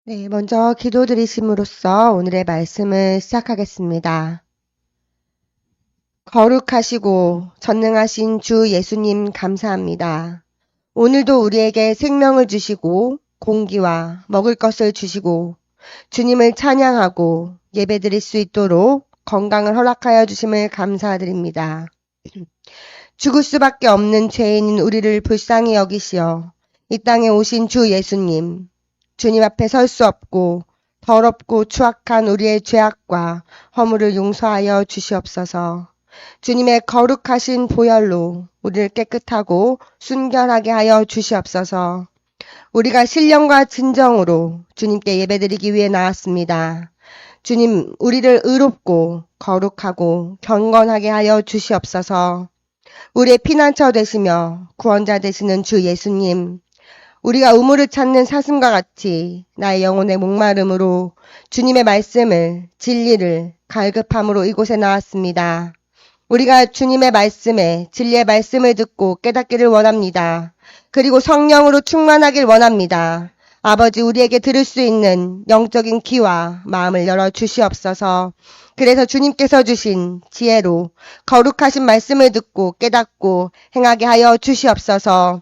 네, 먼저 기도드리심으로써 오늘의 말씀을 시작하겠습니다. 거룩하시고 전능하신 주 예수님 감사합니다. 오늘도 우리에게 생명을 주시고 공기와 먹을 것을 주시고 주님을 찬양하고 예배드릴 수 있도록 건강을 허락하여 주심을 감사드립니다. 죽을 수밖에 없는 죄인인 우리를 불쌍히 여기시어 이 땅에 오신 주 예수님, 주님 앞에 설 수 없고 더럽고 추악한 우리의 죄악과 허물을 용서하여 주시옵소서. 주님의 거룩하신 보혈로 우리를 깨끗하고 순결하게 하여 주시옵소서. 우리가 신령과 진정으로 주님께 예배드리기 위해 나왔습니다. 주님, 우리를 의롭고 거룩하고 경건하게 하여 주시옵소서. 우리의 피난처 되시며 구원자 되시는 주 예수님, 우리가 우물을 찾는 사슴과 같이 나의 영혼의 목마름으로 주님의 말씀을, 진리를 갈급함으로 이곳에 나왔습니다. 우리가 주님의 말씀에, 진리의 말씀을 듣고 깨닫기를 원합니다. 그리고 성령으로 충만하길 원합니다. 아버지, 우리에게 들을 수 있는 영적인 귀와 마음을 열어 주시옵소서. 그래서 주님께서 주신 지혜로 거룩하신 말씀을 듣고 깨닫고 행하게 하여 주시옵소서.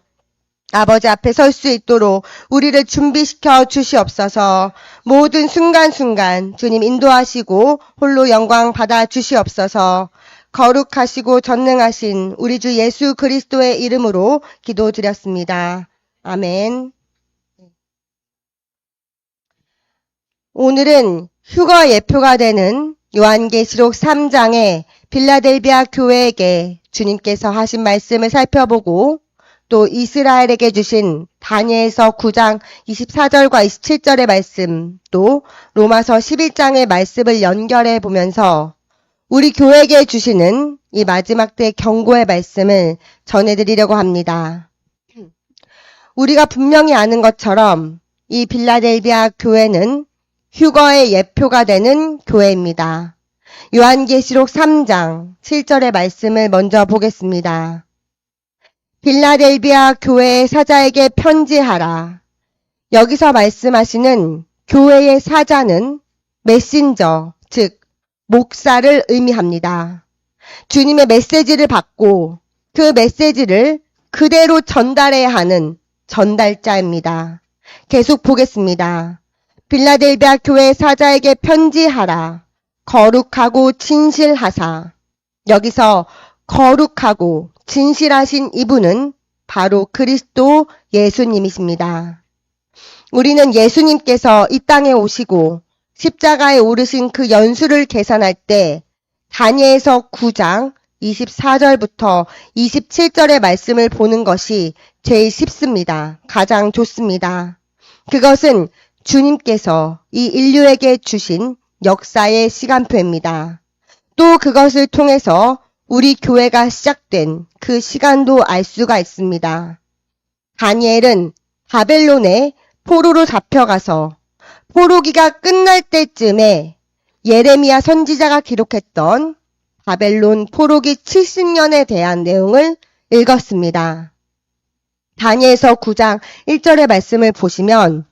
아버지 앞에 설 수 있도록 우리를 준비시켜 주시옵소서. 모든 순간순간 주님 인도하시고 홀로 영광 받아 주시옵소서. 거룩하시고 전능하신 우리 주 예수 그리스도의 이름으로 기도드렸습니다. 아멘. 오늘은 휴거 예표가 되는 요한계시록 3장의 빌라델비아 교회에게 주님께서 하신 말씀을 살펴보고 또 이스라엘에게 주신 다니엘서 9장 24절과 27절의 말씀, 또 로마서 11장의 말씀을 연결해 보면서 우리 교회에게 주시는 이 마지막 때 경고의 말씀을 전해드리려고 합니다. 우리가 분명히 아는 것처럼 이 빌라델비아 교회는 휴거의 예표가 되는 교회입니다. 요한계시록 3장 7절의 말씀을 먼저 보겠습니다. 빌라델비아 교회의 사자에게 편지하라. 여기서 말씀하시는 교회의 사자는 메신저, 즉 목사를 의미합니다. 주님의 메시지를 받고 그 메시지를 그대로 전달해야 하는 전달자입니다. 계속 보겠습니다. 빌라델비아 교회 사자에게 편지하라. 거룩하고 진실하사. 여기서 거룩하고 진실하신 이분은 바로 그리스도 예수님이십니다. 우리는 예수님께서 이 땅에 오시고 십자가에 오르신 그 연수를 계산할 때 다니엘서 9장 24절부터 27절의 말씀을 보는 것이 제일 쉽습니다. 가장 좋습니다. 그것은 주님께서 이 인류에게 주신 역사의 시간표입니다. 또 그것을 통해서 우리 교회가 시작된 그 시간도 알 수가 있습니다. 다니엘은 바벨론에 포로로 잡혀가서 포로기가 끝날 때쯤에 예레미야 선지자가 기록했던 바벨론 포로기 70년에 대한 내용을 읽었습니다. 다니엘서 9장 1절의 말씀을 보시면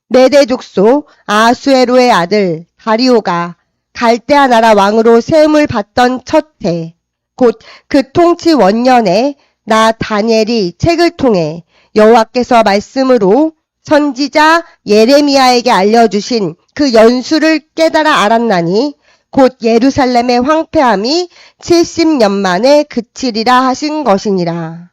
메대 족속 아하수에로의 아들 다리오가 갈대아 나라 왕으로 세움을 받던 첫 해, 곧 그 통치 원년에 나 다니엘이 책을 통해 여호와께서 말씀으로 선지자 예레미야에게 알려주신 그 연수를 깨달아 알았나니 곧 예루살렘의 황폐함이 70년 만에 그치리라 하신 것이니라.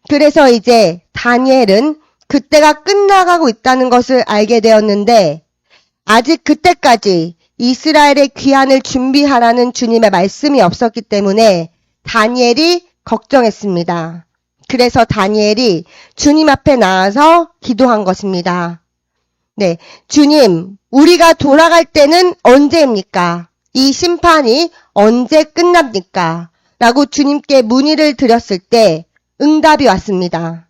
그래서 이제 다니엘은 그때가 끝나가고 있다는 것을 알게 되었는데 아직 그때까지 이스라엘의 귀환을 준비하라는 주님의 말씀이 없었기 때문에 다니엘이 걱정했습니다. 그래서 다니엘이 주님 앞에 나와서 기도한 것입니다. 네, 주님, 우리가 돌아갈 때는 언제입니까? 이 심판이 언제 끝납니까? 라고 주님께 문의를 드렸을 때 응답이 왔습니다.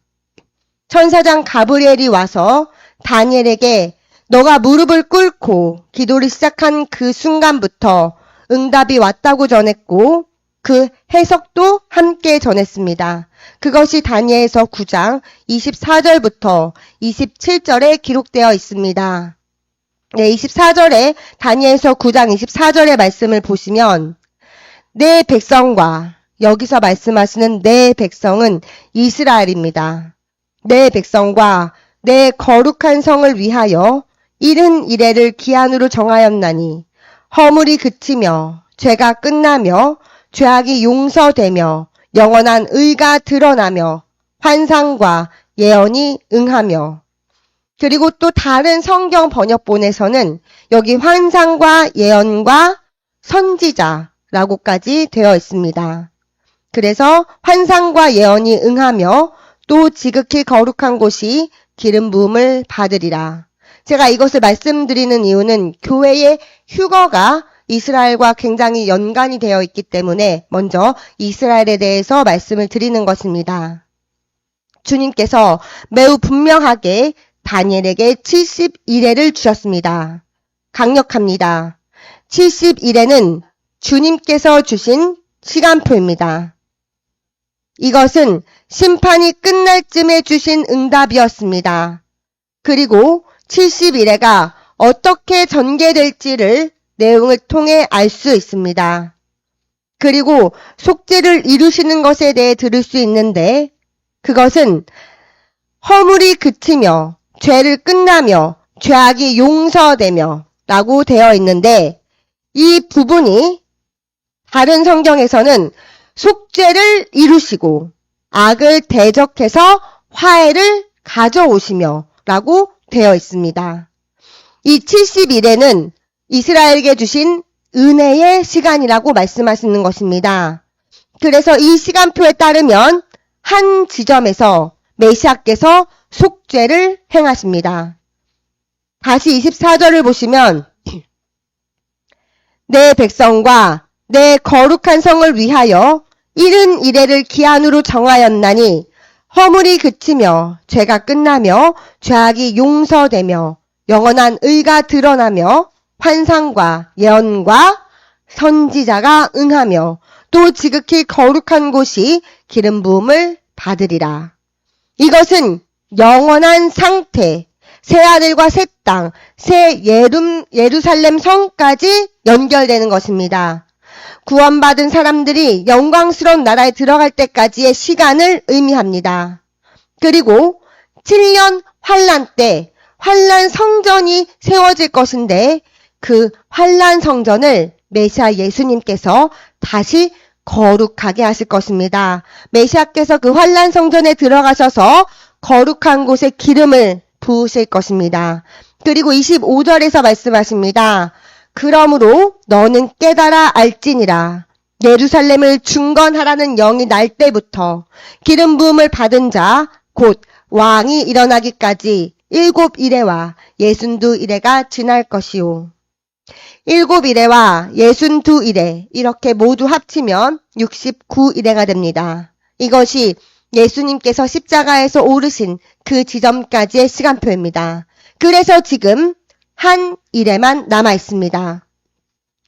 천사장 가브리엘이 와서 다니엘에게 너가 무릎을 꿇고 기도를 시작한 그 순간부터 응답이 왔다고 전했고 그 해석도 함께 전했습니다. 그것이 다니엘서 9장 24절부터 27절에 기록되어 있습니다. 네, 24절에 다니엘서 9장 24절의 말씀을 보시면 내 백성과 여기서 말씀하시는 내 백성은 이스라엘입니다. 내 백성과 내 거룩한 성을 위하여 70일을 기한으로 정하였나니 허물이 그치며 죄가 끝나며 죄악이 용서되며 영원한 의가 드러나며 환상과 예언이 응하며 그리고 또 다른 성경 번역본에서는 여기 환상과 예언과 선지자라고까지 되어 있습니다. 그래서 환상과 예언이 응하며 또 지극히 거룩한 곳이 기름 부음을 받으리라. 제가 이것을 말씀드리는 이유는 교회의 휴거가 이스라엘과 굉장히 연관이 되어 있기 때문에 먼저 이스라엘에 대해서 말씀을 드리는 것입니다. 주님께서 매우 분명하게 다니엘에게 70일을 주셨습니다. 강력합니다. 70일에는 주님께서 주신 시간표입니다. 이것은 심판이 끝날 쯤에 주신 응답이었습니다. 그리고 70일에가 어떻게 전개될지를 내용을 통해 알 수 있습니다. 그리고 속죄를 이루시는 것에 대해 들을 수 있는데 그것은 허물이 그치며 죄를 끝나며 죄악이 용서되며 라고 되어 있는데 이 부분이 다른 성경에서는 속죄를 이루시고 악을 대적해서 화해를 가져오시며 라고 되어 있습니다. 이 70일에는 이스라엘에게 주신 은혜의 시간이라고 말씀하시는 것입니다. 그래서 이 시간표에 따르면 한 지점에서 메시아께서 속죄를 행하십니다. 다시 24절을 보시면 내 백성과 내 거룩한 성을 위하여 70일을 기한으로 정하였나니 허물이 그치며 죄가 끝나며 죄악이 용서되며 영원한 의가 드러나며 환상과 예언과 선지자가 응하며 또 지극히 거룩한 곳이 기름 부음을 받으리라. 이것은 영원한 상태, 새하늘과 새 땅, 새 예루살렘 성까지 연결되는 것입니다. 구원받은 사람들이 영광스러운 나라에 들어갈 때까지의 시간을 의미합니다. 그리고 7년 환란 때 환란 성전이 세워질 것인데 그 환란 성전을 메시아 예수님께서 다시 거룩하게 하실 것입니다. 메시아께서 그 환란 성전에 들어가셔서 거룩한 곳에 기름을 부으실 것입니다. 그리고 25절에서 말씀하십니다. 그러므로 너는 깨달아 알지니라. 예루살렘을 중건하라는 영이 날 때부터 기름 부음을 받은 자 곧 왕이 일어나기까지 7이레와 62이레가 지날 것이요. 7이레와 62이레 이렇게 모두 합치면 69이레가 됩니다. 이것이 예수님께서 십자가에서 오르신 그 지점까지의 시간표입니다. 그래서 지금 한 이레만 남아 있습니다.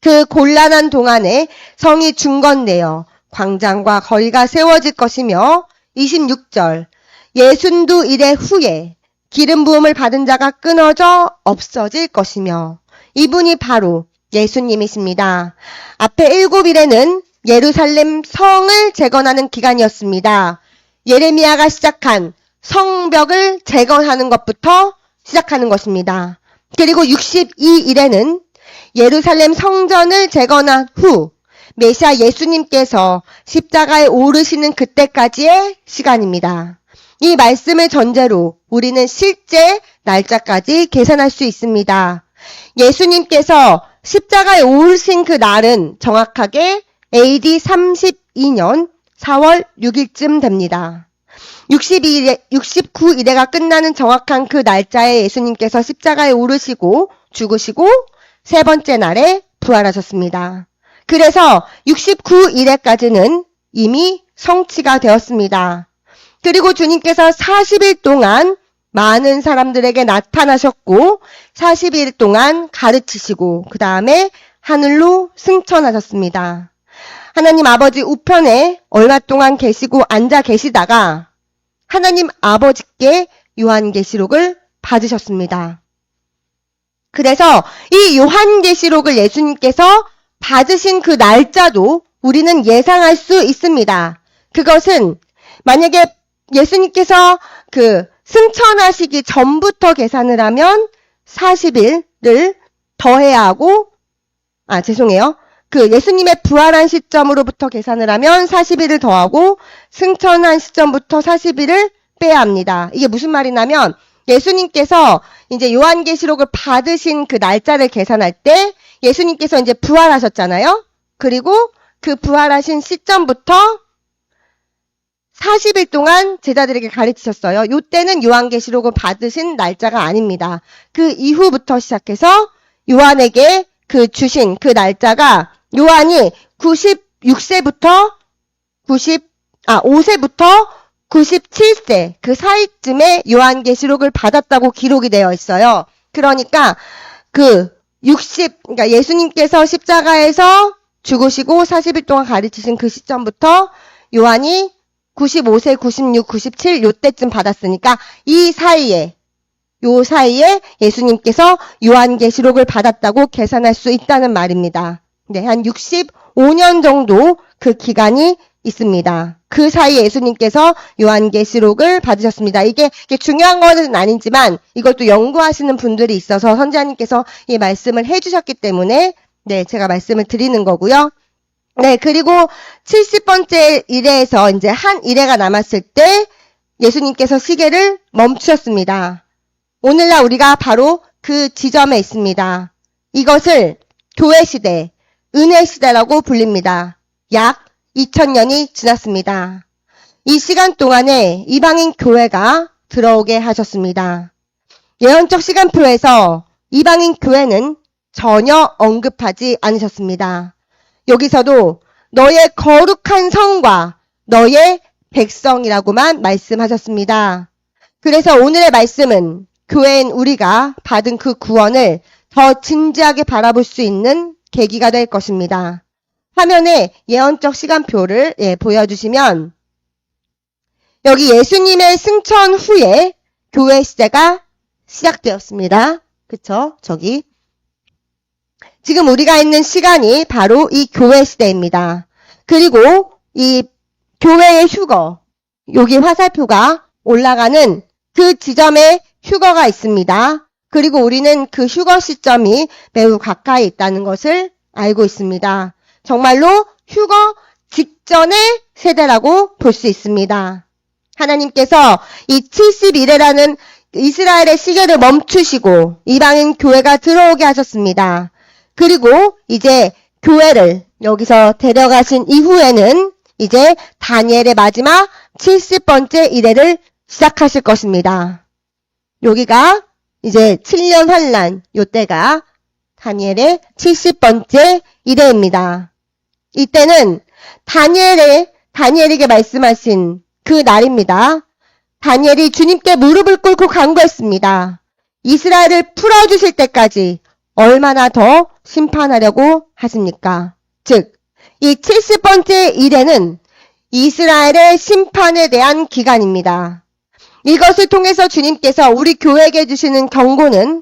그 곤란한 동안에 성이 중건되어 광장과 거리가 세워질 것이며 26절 62이레 후에 기름 부음을 받은 자가 끊어져 없어질 것이며 이분이 바로 예수님이십니다. 앞에 7일에는 예루살렘 성을 재건하는 기간이었습니다. 예레미야가 시작한 성벽을 재건하는 것부터 시작하는 것입니다. 그리고 62일에는 예루살렘 성전을 재건한 후 메시아 예수님께서 십자가에 오르시는 그때까지의 시간입니다. 이 말씀을 전제로 우리는 실제 날짜까지 계산할 수 있습니다. 예수님께서 십자가에 오르신 그 날은 정확하게 AD 32년 4월 6일쯤 됩니다. 69일에가 끝나는 정확한 그 날짜에 예수님께서 십자가에 오르시고 죽으시고 세 번째 날에 부활하셨습니다. 그래서 69일에까지는 이미 성취가 되었습니다. 그리고 주님께서 40일 동안 많은 사람들에게 나타나셨고 40일 동안 가르치시고 그 다음에 하늘로 승천하셨습니다. 하나님 아버지 우편에 얼마 동안 계시고 앉아 계시다가 하나님 아버지께 요한계시록을 받으셨습니다. 그래서 이 요한계시록을 예수님께서 받으신 그 날짜도 우리는 예상할 수 있습니다. 그것은 만약에 예수님께서 승천하시기 전부터 계산을 하면 40일을 더해야 하고, 예수님의 부활한 시점으로부터 계산을 하면 40일을 더하고 승천한 시점부터 40일을 빼야 합니다. 이게 무슨 말이냐면 예수님께서 이제 요한계시록을 받으신 그 날짜를 계산할 때 예수님께서 이제 부활하셨잖아요. 그리고 그 부활하신 시점부터 40일 동안 제자들에게 가르치셨어요. 요때는 요한계시록을 받으신 날짜가 아닙니다. 그 이후부터 시작해서 요한에게 주신 그 날짜가 요한이 5세부터 97세 그 사이쯤에 요한계시록을 받았다고 기록이 되어 있어요. 그러니까 그러니까 예수님께서 십자가에서 죽으시고 40일 동안 가르치신 그 시점부터 요한이 95세, 96, 97 요때쯤 받았으니까 요 사이에 예수님께서 요한계시록을 받았다고 계산할 수 있다는 말입니다. 네, 한 65년 정도 그 기간이 있습니다. 그 사이에 예수님께서 요한계시록을 받으셨습니다. 이게 중요한 거는 아니지만 이것도 연구하시는 분들이 있어서 선지자님께서 이 말씀을 해주셨기 때문에 네, 제가 말씀을 드리는 거고요. 네, 그리고 70번째 일회에서 이제 한 일회가 남았을 때 예수님께서 시계를 멈추셨습니다. 오늘날 우리가 바로 그 지점에 있습니다. 이것을 교회 시대, 은혜 시대라고 불립니다. 약 2000년이 지났습니다. 이 시간 동안에 이방인 교회가 들어오게 하셨습니다. 예언적 시간표에서 이방인 교회는 전혀 언급하지 않으셨습니다. 여기서도 너의 거룩한 성과 너의 백성이라고만 말씀하셨습니다. 그래서 오늘의 말씀은 교회인 우리가 받은 그 구원을 더 진지하게 바라볼 수 있는 계기가 될 것입니다. 화면에 예언적 시간표를 보여주시면 여기 예수님의 승천 후에 교회 시대가 시작되었습니다. 그쵸? 저기. 지금 우리가 있는 시간이 바로 이 교회 시대입니다. 그리고 이 교회의 휴거, 여기 화살표가 올라가는 그 지점에 휴거가 있습니다. 그리고 우리는 그 휴거 시점이 매우 가까이 있다는 것을 알고 있습니다. 정말로 휴거 직전의 세대라고 볼 수 있습니다. 하나님께서 이 71회라는 이스라엘의 시계를 멈추시고 이방인 교회가 들어오게 하셨습니다. 그리고 이제 교회를 여기서 데려가신 이후에는 이제 다니엘의 마지막 70번째 일회를 시작하실 것입니다. 여기가 이제 7년 환란, 요때가 다니엘의 70번째 일회입니다. 이때는 다니엘에게 말씀하신 그 날입니다. 다니엘이 주님께 무릎을 꿇고 간구했습니다. 이스라엘을 풀어주실 때까지 얼마나 더 심판하려고 하십니까? 즉, 이 70번째 일회는 이스라엘의 심판에 대한 기간입니다. 이것을 통해서 주님께서 우리 교회에게 주시는 경고는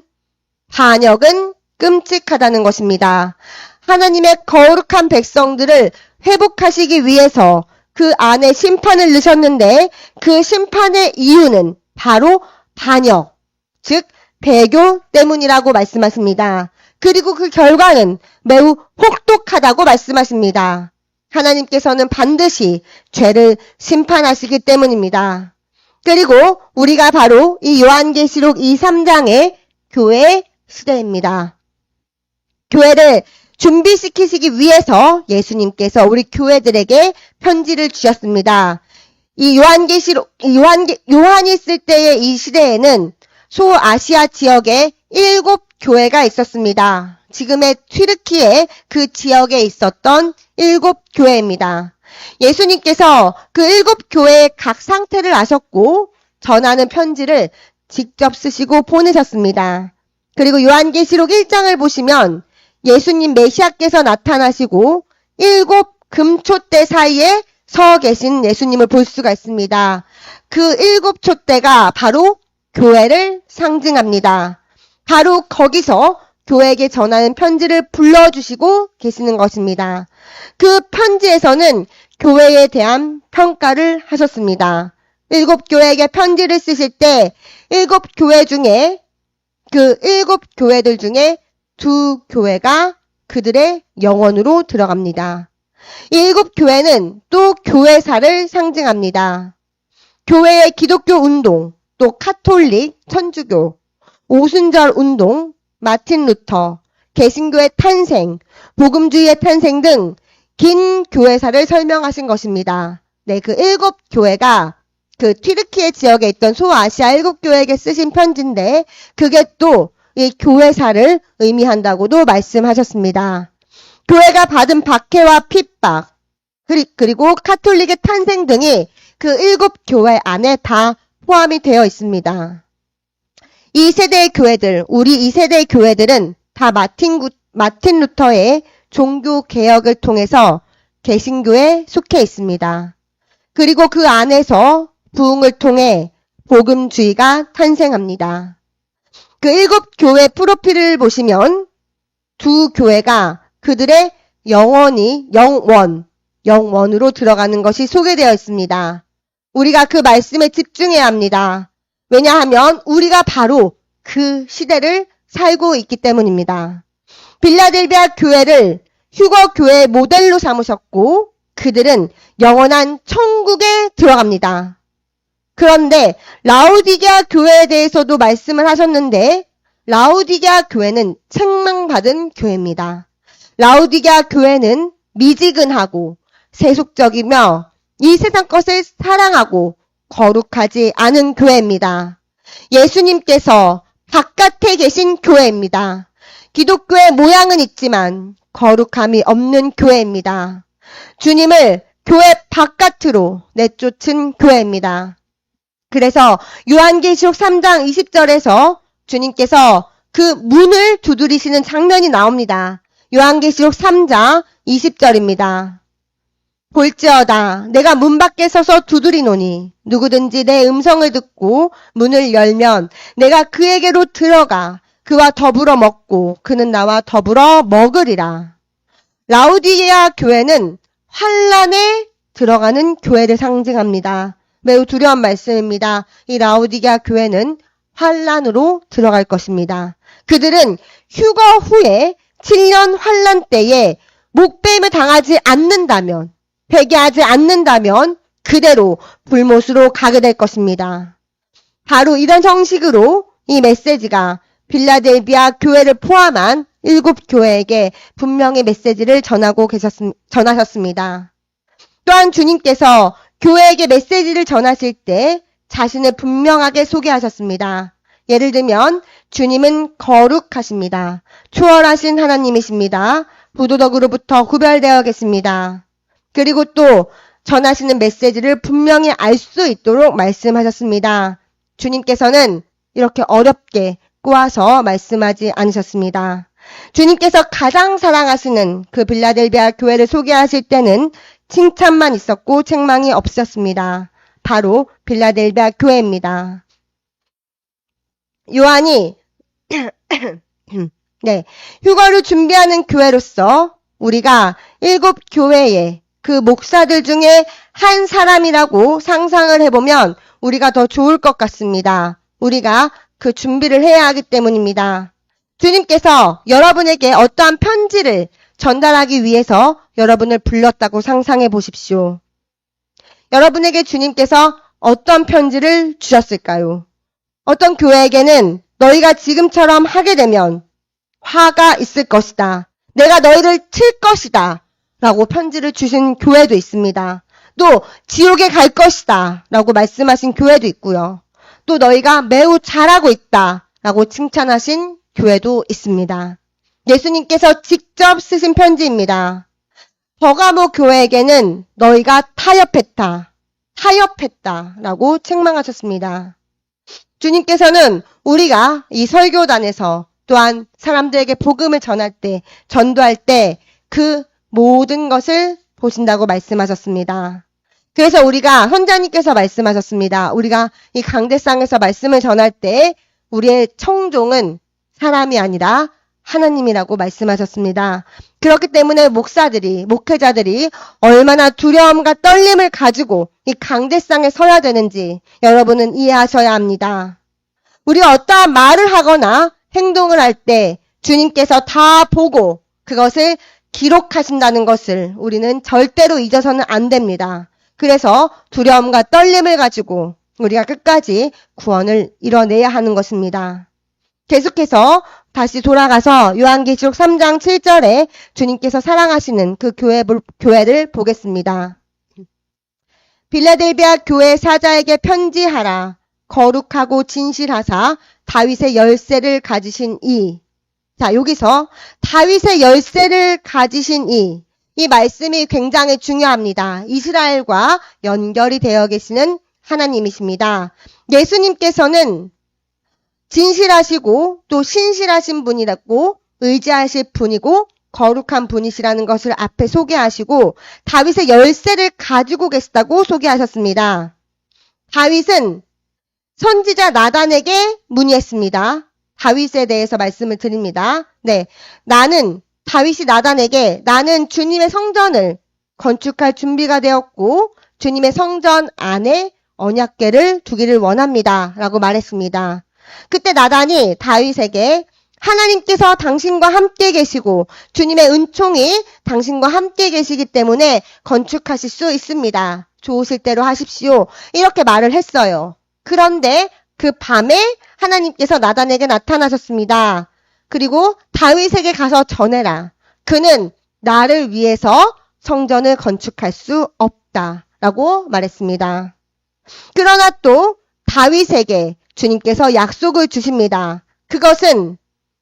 반역은 끔찍하다는 것입니다. 하나님의 거룩한 백성들을 회복하시기 위해서 그 안에 심판을 넣으셨는데 그 심판의 이유는 바로 반역, 즉 배교 때문이라고 말씀하십니다. 그리고 그 결과는 매우 혹독하다고 말씀하십니다. 하나님께서는 반드시 죄를 심판하시기 때문입니다. 그리고 우리가 바로 이 요한계시록 2, 3장의 교회 시대입니다. 교회를 준비시키시기 위해서 예수님께서 우리 교회들에게 편지를 주셨습니다. 이 요한이 있을 때의 이 시대에는 소아시아 지역에 7교회가 있었습니다. 지금의 튀르키예 그 지역에 있었던 7교회입니다. 예수님께서 그 7교회의 각 상태를 아셨고 전하는 편지를 직접 쓰시고 보내셨습니다. 그리고 요한계시록 1장을 보시면 예수님 메시아께서 나타나시고 7 금촛대 사이에 서 계신 예수님을 볼 수가 있습니다. 그 7촛대가 바로 교회를 상징합니다. 바로 거기서 교회에게 전하는 편지를 불러주시고 계시는 것입니다. 그 편지에서는 교회에 대한 평가를 하셨습니다. 7교회에게 편지를 쓰실 때 7교회 중에 그 7교회들 중에 2교회가 그들의 영혼으로 들어갑니다. 이 7교회는 또 교회사를 상징합니다. 교회의 기독교 운동, 또 카톨릭, 천주교, 오순절 운동, 마틴 루터, 개신교의 탄생, 복음주의의 탄생 등 긴 교회사를 설명하신 것입니다. 네, 그 7교회가 그 튀르키예 지역에 있던 소아시아 7교회에게 쓰신 편지인데 그게 또 이 교회사를 의미한다고도 말씀하셨습니다. 교회가 받은 박해와 핍박, 그리고 카톨릭의 탄생 등이 그 7교회 안에 다 포함이 되어 있습니다. 이 세대의 교회들, 우리 이 세대의 교회들은 다 마틴 루터의 종교 개혁을 통해서 개신교에 속해 있습니다. 그리고 그 안에서 부흥을 통해 복음주의가 탄생합니다. 그 7교회 프로필을 보시면 2교회가 그들의 영원으로 들어가는 것이 소개되어 있습니다. 우리가 그 말씀에 집중해야 합니다. 왜냐하면 우리가 바로 그 시대를 살고 있기 때문입니다. 빌라델비아 교회를 휴거 교회의 모델로 삼으셨고 그들은 영원한 천국에 들어갑니다. 그런데 라오디게아 교회에 대해서도 말씀을 하셨는데 라오디게아 교회는 책망받은 교회입니다. 라오디게아 교회는 미지근하고 세속적이며 이 세상 것을 사랑하고 거룩하지 않은 교회입니다. 예수님께서 바깥에 계신 교회입니다. 기독교의 모양은 있지만 거룩함이 없는 교회입니다. 주님을 교회 바깥으로 내쫓은 교회입니다. 그래서 요한계시록 3장 20절에서 주님께서 그 문을 두드리시는 장면이 나옵니다. 요한계시록 3장 20절입니다. 볼지어다 내가 문 밖에 서서 두드리노니 누구든지 내 음성을 듣고 문을 열면 내가 그에게로 들어가 그와 더불어 먹고 그는 나와 더불어 먹으리라. 라오디게아 교회는 환란에 들어가는 교회를 상징합니다. 매우 두려운 말씀입니다. 이 라오디게아 교회는 환란으로 들어갈 것입니다. 그들은 휴거 후에 7년 환란 때에 목뱀을 당하지 않는다면, 회개하지 않는다면 그대로 불못으로 가게 될 것입니다. 바로 이런 형식으로 이 메시지가 빌라델비아 교회를 포함한 7교회에게 분명히 메시지를 전하셨습니다. 또한 주님께서 교회에게 메시지를 전하실 때 자신을 분명하게 소개하셨습니다. 예를 들면 주님은 거룩하십니다. 초월하신 하나님이십니다. 부도덕으로부터 구별되어 계십니다. 그리고 또 전하시는 메시지를 분명히 알 수 있도록 말씀하셨습니다. 주님께서는 이렇게 어렵게 꼬아서 말씀하지 않으셨습니다. 주님께서 가장 사랑하시는 그 빌라델비아 교회를 소개하실 때는 칭찬만 있었고 책망이 없었습니다. 바로 빌라델비아 교회입니다. 요한이 휴거를 준비하는 교회로서 우리가 7교회의 그 목사들 중에 한 사람이라고 상상을 해보면 우리가 더 좋을 것 같습니다. 우리가 그 준비를 해야 하기 때문입니다. 주님께서 여러분에게 어떠한 편지를 전달하기 위해서 여러분을 불렀다고 상상해 보십시오. 여러분에게 주님께서 어떤 편지를 주셨을까요? 어떤 교회에게는 너희가 지금처럼 하게 되면 화가 있을 것이다. 내가 너희를 칠 것이다. 라고 편지를 주신 교회도 있습니다. 또 지옥에 갈 것이다. 라고 말씀하신 교회도 있고요. 또 너희가 매우 잘하고 있다. 라고 칭찬하신 교회도 있습니다. 예수님께서 직접 쓰신 편지입니다. 버가모 교회에게는 너희가 타협했다 라고 책망하셨습니다. 주님께서는 우리가 이 설교단에서 또한 사람들에게 복음을 전할 때, 전도할 때 그 모든 것을 보신다고 말씀하셨습니다. 그래서 우리가 선자님께서 말씀하셨습니다. 우리가 이 강대상에서 말씀을 전할 때 우리의 청종은 사람이 아니라 하나님이라고 말씀하셨습니다. 그렇기 때문에 목사들이, 목회자들이 얼마나 두려움과 떨림을 가지고 이 강대상에 서야 되는지 여러분은 이해하셔야 합니다. 우리가 어떠한 말을 하거나 행동을 할 때 주님께서 다 보고 그것을 기록하신다는 것을 우리는 절대로 잊어서는 안 됩니다. 그래서 두려움과 떨림을 가지고 우리가 끝까지 구원을 이뤄내야 하는 것입니다. 계속해서 다시 돌아가서 요한계시록 3장 7절에 주님께서 사랑하시는 그 교회를 보겠습니다. 빌라델비아 교회 사자에게 편지하라. 거룩하고 진실하사 다윗의 열쇠를 가지신 이. 자, 여기서 다윗의 열쇠를 가지신 이 말씀이 굉장히 중요합니다. 이스라엘과 연결이 되어 계시는 하나님이십니다. 예수님께서는 진실하시고 또 신실하신 분이라고 의지하실 분이고 거룩한 분이시라는 것을 앞에 소개하시고 다윗의 열쇠를 가지고 계시다고 소개하셨습니다. 다윗은 선지자 나단에게 문의했습니다. 다윗에 대해서 말씀을 드립니다. 네, 다윗이 나단에게 나는 주님의 성전을 건축할 준비가 되었고 주님의 성전 안에 언약궤를 두기를 원합니다. 라고 말했습니다. 그때 나단이 다윗에게 하나님께서 당신과 함께 계시고 주님의 은총이 당신과 함께 계시기 때문에 건축하실 수 있습니다. 좋으실 대로 하십시오. 이렇게 말을 했어요. 그런데 그 밤에 하나님께서 나단에게 나타나셨습니다. 그리고 다윗에게 가서 전해라. 그는 나를 위해서 성전을 건축할 수 없다. 라고 말했습니다. 그러나 또 다윗에게 주님께서 약속을 주십니다. 그것은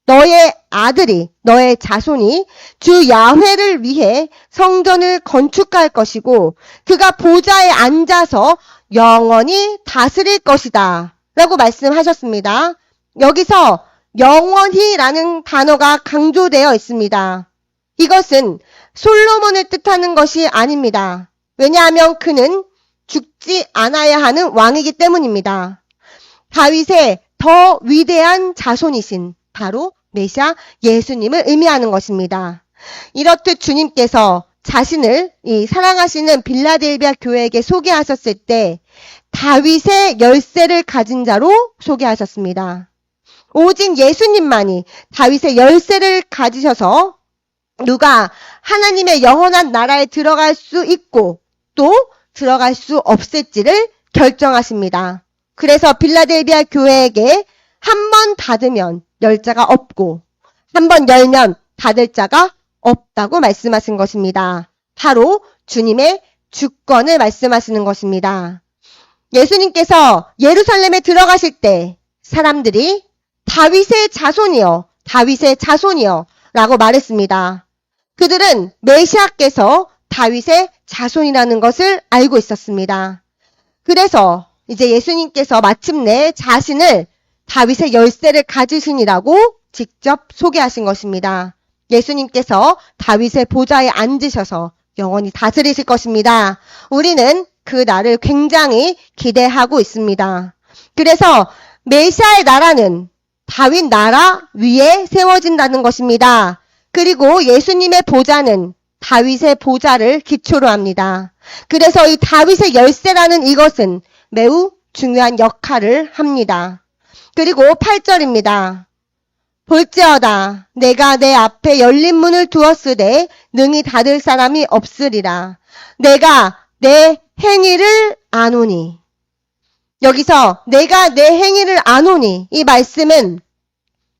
너의 아들이, 너의 자손이 주 야훼를 위해 성전을 건축할 것이고 그가 보좌에 앉아서 영원히 다스릴 것이다. 라고 말씀하셨습니다. 여기서 영원히라는 단어가 강조되어 있습니다. 이것은 솔로몬을 뜻하는 것이 아닙니다. 왜냐하면 그는 죽지 않아야 하는 왕이기 때문입니다. 다윗의 더 위대한 자손이신 바로 메시아 예수님을 의미하는 것입니다. 이렇듯 주님께서 자신을 이 사랑하시는 빌라델비아 교회에게 소개하셨을 때 다윗의 열쇠를 가진 자로 소개하셨습니다. 오직 예수님만이 다윗의 열쇠를 가지셔서 누가 하나님의 영원한 나라에 들어갈 수 있고 또 들어갈 수 없을지를 결정하십니다. 그래서 빌라델비아 교회에게 한 번 닫으면 열 자가 없고 한 번 열면 닫을 자가 없다고 말씀하신 것입니다. 바로 주님의 주권을 말씀하시는 것입니다. 예수님께서 예루살렘에 들어가실 때 사람들이 다윗의 자손이여, 다윗의 자손이여 라고 말했습니다. 그들은 메시아께서 다윗의 자손이라는 것을 알고 있었습니다. 그래서 이제 예수님께서 마침내 자신을 다윗의 열쇠를 가지시니라고 직접 소개하신 것입니다. 예수님께서 다윗의 보좌에 앉으셔서 영원히 다스리실 것입니다. 우리는 그 날을 굉장히 기대하고 있습니다. 그래서 메시아의 나라는 다윗 나라 위에 세워진다는 것입니다. 그리고 예수님의 보좌는 다윗의 보좌를 기초로 합니다. 그래서 이 다윗의 열쇠라는 이것은 매우 중요한 역할을 합니다. 그리고 8절입니다. 볼지어다 내가 내 앞에 열린 문을 두었으되 능히 닫을 사람이 없으리라. 내가 내 행위를 아노니. 여기서 내가 내 행위를 아노니 이 말씀은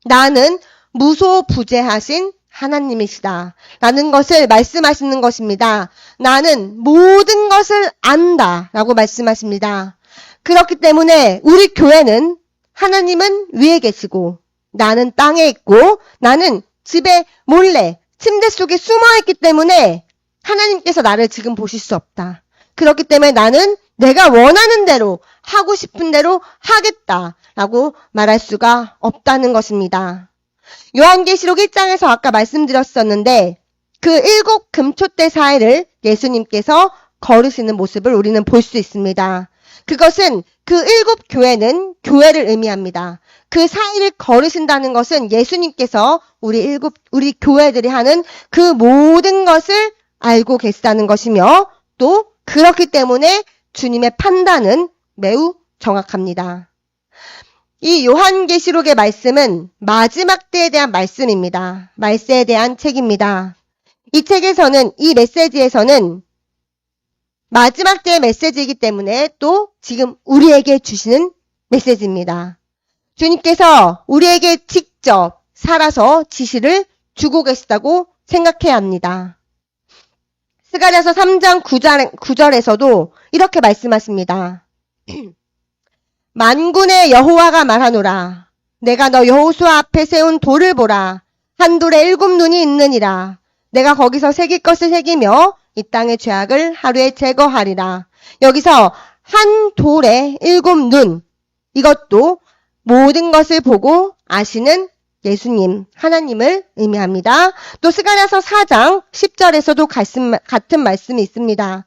나는 무소부재하신 하나님이시다 라는 것을 말씀하시는 것입니다. 나는 모든 것을 안다 라고 말씀하십니다. 그렇기 때문에 우리 교회는 하나님은 위에 계시고 나는 땅에 있고 나는 집에 몰래 침대 속에 숨어 있기 때문에 하나님께서 나를 지금 보실 수 없다. 그렇기 때문에 나는 내가 원하는 대로 하고 싶은 대로 하겠다라고 말할 수가 없다는 것입니다. 요한계시록 1장에서 아까 말씀드렸었는데 그 7 금초대 사이를 예수님께서 걸으시는 모습을 우리는 볼 수 있습니다. 그것은 그 7교회는 교회를 의미합니다. 그 사이를 걸으신다는 것은 예수님께서 우리 교회들이 하는 그 모든 것을 알고 계시다는 것이며 또 그렇기 때문에 주님의 판단은 매우 정확합니다. 이 요한계시록의 말씀은 마지막 때에 대한 말씀입니다. 말세에 대한 책입니다. 이 책에서는, 이 메시지에서는 마지막 때의 메시지이기 때문에 또 지금 우리에게 주시는 메시지입니다. 주님께서 우리에게 직접 살아서 지시를 주고 계시다고 생각해야 합니다. 스가랴서 3장 9절에서도 이렇게 말씀하십니다. 만군의 여호와가 말하노라. 내가 너 여호수아 앞에 세운 돌을 보라. 한 돌에 7눈이 있느니라. 내가 거기서 새길 것을 새기며 이 땅의 죄악을 하루에 제거하리라. 여기서 한 돌에 7눈, 이것도 모든 것을 보고 아시는 예수님, 하나님을 의미합니다. 또 스가랴서 4장 10절에서도 같은 말씀이 있습니다.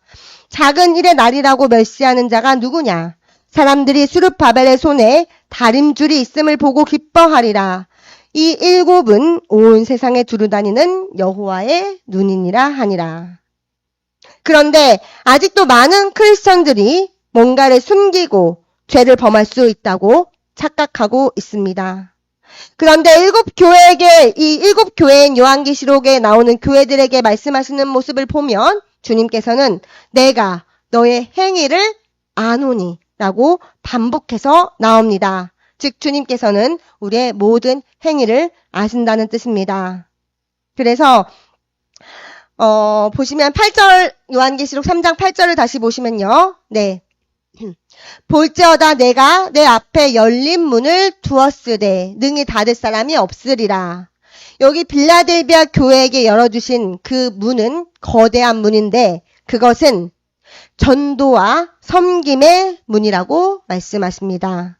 작은 일의 날이라고 멸시하는 자가 누구냐? 사람들이 수룹바벨의 손에 다림줄이 있음을 보고 기뻐하리라. 이 7은 온 세상에 두루다니는 여호와의 눈이니라 하니라. 그런데 아직도 많은 크리스천들이 뭔가를 숨기고 죄를 범할 수 있다고 착각하고 있습니다. 그런데 이 7교회인 요한계시록에 나오는 교회들에게 말씀하시는 모습을 보면 주님께서는 내가 너의 행위를 아노니 라고 반복해서 나옵니다. 즉 주님께서는 우리의 모든 행위를 아신다는 뜻입니다. 그래서 보시면 8절 요한계시록 3장 8절을 다시 보시면요. 네. 볼지어다 내가 내 앞에 열린 문을 두었으되 능히 닫을 사람이 없으리라. 여기 빌라델비아 교회에게 열어주신 그 문은 거대한 문인데 그것은 전도와 섬김의 문이라고 말씀하십니다.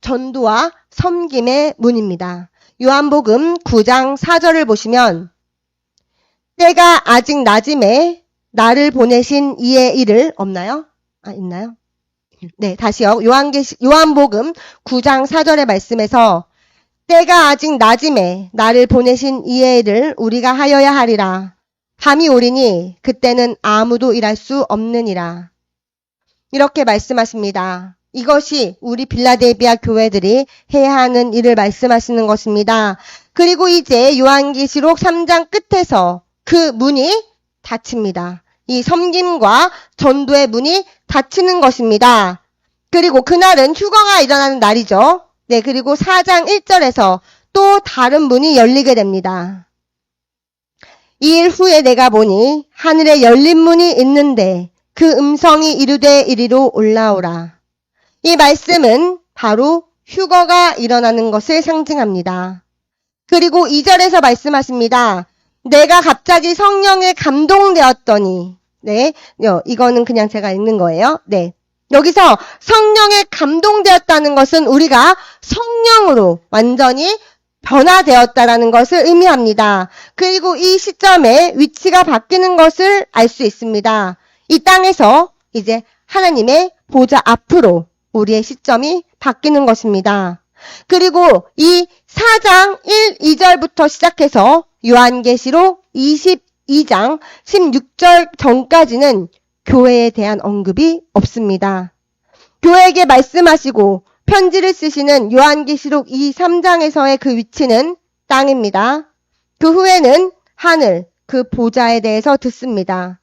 전도와 섬김의 문입니다. 요한복음 9장 4절을 보시면 때가 아직 낮음에 나를 보내신 이의 일을 없나요? 있나요? 네, 다시요. 요한복음 9장 4절의 말씀에서 때가 아직 낮음에 나를 보내신 이의 일을 우리가 하여야 하리라. 밤이 오리니 그때는 아무도 일할 수 없느니라. 이렇게 말씀하십니다. 이것이 우리 빌라델비아 교회들이 해야 하는 일을 말씀하시는 것입니다. 그리고 이제 요한계시록 3장 끝에서 그 문이 닫힙니다. 이 섬김과 전도의 문이 닫히는 것입니다. 그리고 그날은 휴거가 일어나는 날이죠. 네, 그리고 4장 1절에서 또 다른 문이 열리게 됩니다. 2일 후에 내가 보니 하늘에 열린 문이 있는데 그 음성이 이르되 이리로 올라오라. 이 말씀은 바로 휴거가 일어나는 것을 상징합니다. 그리고 2절에서 말씀하십니다. 내가 갑자기 성령에 감동되었더니 네, 이거는 그냥 제가 읽는 거예요. 네. 여기서 성령에 감동되었다는 것은 우리가 성령으로 완전히 변화되었다라는 것을 의미합니다. 그리고 이 시점에 위치가 바뀌는 것을 알 수 있습니다. 이 땅에서 이제 하나님의 보좌 앞으로 우리의 시점이 바뀌는 것입니다. 그리고 이 4장 1, 2절부터 시작해서 요한계시록 22장 16절 전까지는 교회에 대한 언급이 없습니다. 교회에게 말씀하시고 편지를 쓰시는 요한계시록 3장에서의 그 위치는 땅입니다. 그 후에는 하늘, 그 보좌에 대해서 듣습니다.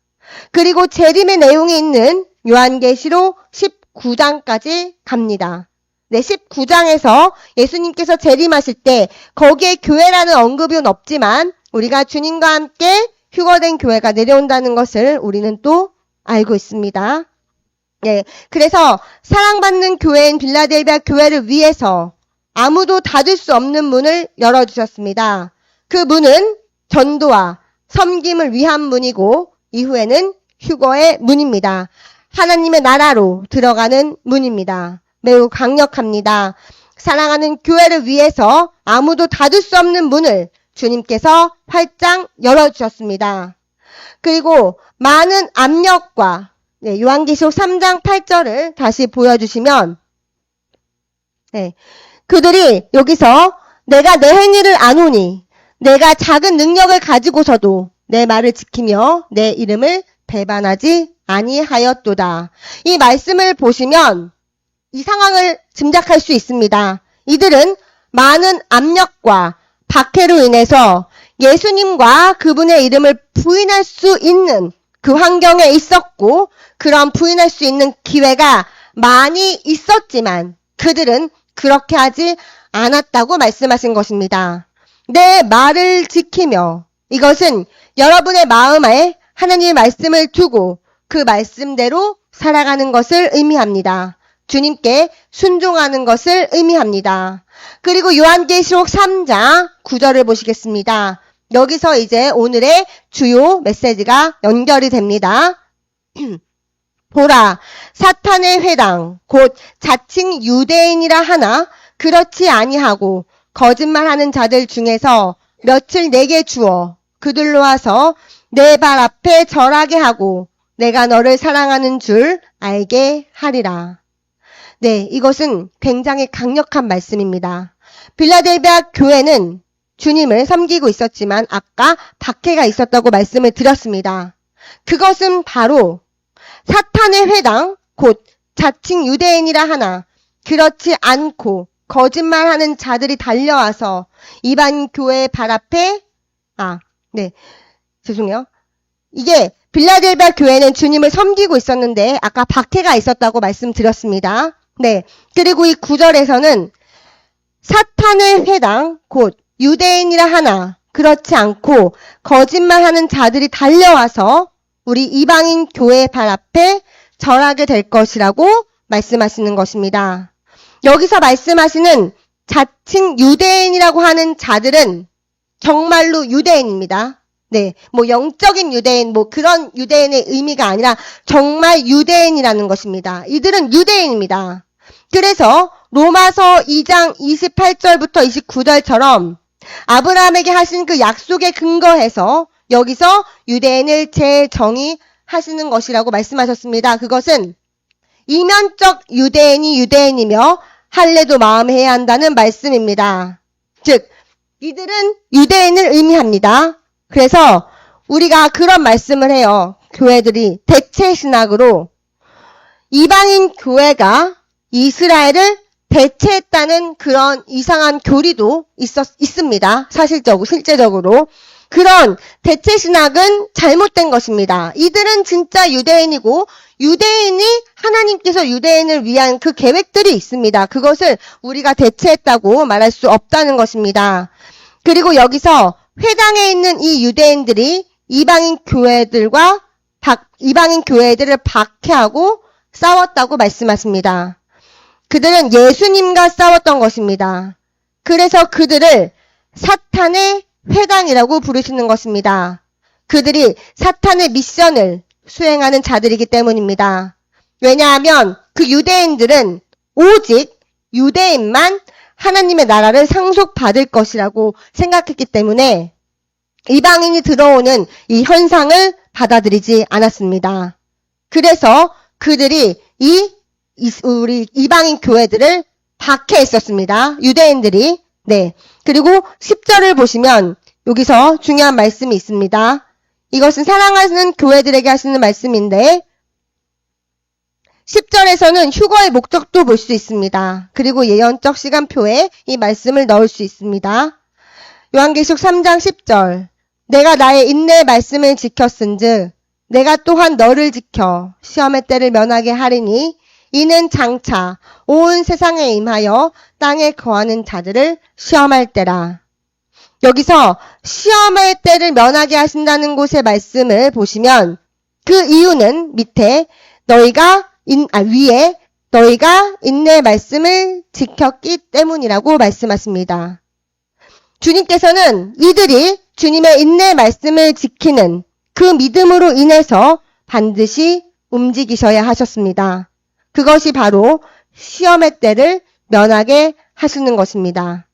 그리고 재림의 내용이 있는 요한계시록 19장까지 갑니다. 네, 19장에서 예수님께서 재림하실 때 거기에 교회라는 언급은 없지만 우리가 주님과 함께 휴거된 교회가 내려온다는 것을 우리는 또 알고 있습니다. 네, 그래서 사랑받는 교회인 빌라델비아 교회를 위해서 아무도 닫을 수 없는 문을 열어주셨습니다. 그 문은 전도와 섬김을 위한 문이고 이후에는 휴거의 문입니다. 하나님의 나라로 들어가는 문입니다. 매우 강력합니다. 사랑하는 교회를 위해서 아무도 닫을 수 없는 문을 주님께서 활짝 열어주셨습니다. 그리고 많은 압력과 요한계시록 3장 8절을 다시 보여주시면 그들이 여기서 내가 내 행위를 아노니 내가 작은 능력을 가지고서도 내 말을 지키며 내 이름을 배반하지 아니하였도다. 이 말씀을 보시면 이 상황을 짐작할 수 있습니다. 이들은 많은 압력과 박해로 인해서 예수님과 그분의 이름을 부인할 수 있는 그 환경에 있었고 그런 부인할 수 있는 기회가 많이 있었지만 그들은 그렇게 하지 않았다고 말씀하신 것입니다. 내 말을 지키며 이것은 여러분의 마음에 하나님의 말씀을 두고 그 말씀대로 살아가는 것을 의미합니다. 주님께 순종하는 것을 의미합니다. 그리고 요한계시록 3장 9절을 보시겠습니다. 여기서 이제 오늘의 주요 메시지가 연결이 됩니다. 보라, 사탄의 회당, 곧 자칭 유대인이라 하나 그렇지 아니하고 거짓말하는 자들 중에서 며칠 내게 주어 그들로 와서 내 발 앞에 절하게 하고 내가 너를 사랑하는 줄 알게 하리라. 이것은 굉장히 강력한 말씀입니다. 빌라델비아 교회는 주님을 섬기고 있었지만 아까 박해가 있었다고 말씀을 드렸습니다. 그것은 바로 사탄의 회당, 곧 자칭 유대인이라 하나 그렇지 않고 거짓말하는 자들이 달려와서 이방 교회의 발 앞에 이게 빌라델비아 교회는 주님을 섬기고 있었는데 아까 박해가 있었다고 말씀드렸습니다. 그리고 이 9절에서는 사탄의 회당, 곧 유대인이라 하나 그렇지 않고 거짓말하는 자들이 달려와서 우리 이방인 교회의 발 앞에 절하게 될 것이라고 말씀하시는 것입니다. 여기서 말씀하시는 자칭 유대인이라고 하는 자들은 정말로 유대인입니다. 영적인 유대인, 그런 유대인의 의미가 아니라 정말 유대인이라는 것입니다. 이들은 유대인입니다. 그래서 로마서 2장 28절부터 29절처럼 아브라함에게 하신 그 약속에 근거해서 여기서 유대인을 재정의하시는 것이라고 말씀하셨습니다. 그것은 이면적 유대인이 유대인이며 할례도 마음에 해야 한다는 말씀입니다. 즉 이들은 유대인을 의미합니다. 그래서 우리가 그런 말씀을 해요. 교회들이 대체 신학으로 이방인 교회가 이스라엘을 대체했다는 그런 이상한 교리도 있습니다. 실제적으로. 그런 대체 신학은 잘못된 것입니다. 이들은 진짜 유대인이고 유대인이 하나님께서 유대인을 위한 그 계획들이 있습니다. 그것을 우리가 대체했다고 말할 수 없다는 것입니다. 그리고 여기서 회당에 있는 이 유대인들이 이방인 교회들을 박해하고 싸웠다고 말씀하십니다. 그들은 예수님과 싸웠던 것입니다. 그래서 그들을 사탄의 회당이라고 부르시는 것입니다. 그들이 사탄의 미션을 수행하는 자들이기 때문입니다. 왜냐하면 그 유대인들은 오직 유대인만 하나님의 나라를 상속받을 것이라고 생각했기 때문에 이방인이 들어오는 이 현상을 받아들이지 않았습니다. 그래서 그들이 우리 이방인 교회들을 박해했었습니다. 유대인들이. 그리고 10절을 보시면 여기서 중요한 말씀이 있습니다. 이것은 사랑하는 교회들에게 하시는 말씀인데 10절에서는 휴거의 목적도 볼 수 있습니다. 그리고 예언적 시간표에 이 말씀을 넣을 수 있습니다. 요한계시록 3장 10절 내가 나의 인내의 말씀을 지켰은즉 내가 또한 너를 지켜 시험의 때를 면하게 하리니 이는 장차 온 세상에 임하여 땅에 거하는 자들을 시험할 때라. 여기서 시험의 때를 면하게 하신다는 곳의 말씀을 보시면 그 이유는 밑에 위에 너희가 인내의 말씀을 지켰기 때문이라고 말씀하십니다. 주님께서는 이들이 주님의 인내의 말씀을 지키는 그 믿음으로 인해서 반드시 움직이셔야 하셨습니다. 그것이 바로 시험의 때를 면하게 하시는 것입니다.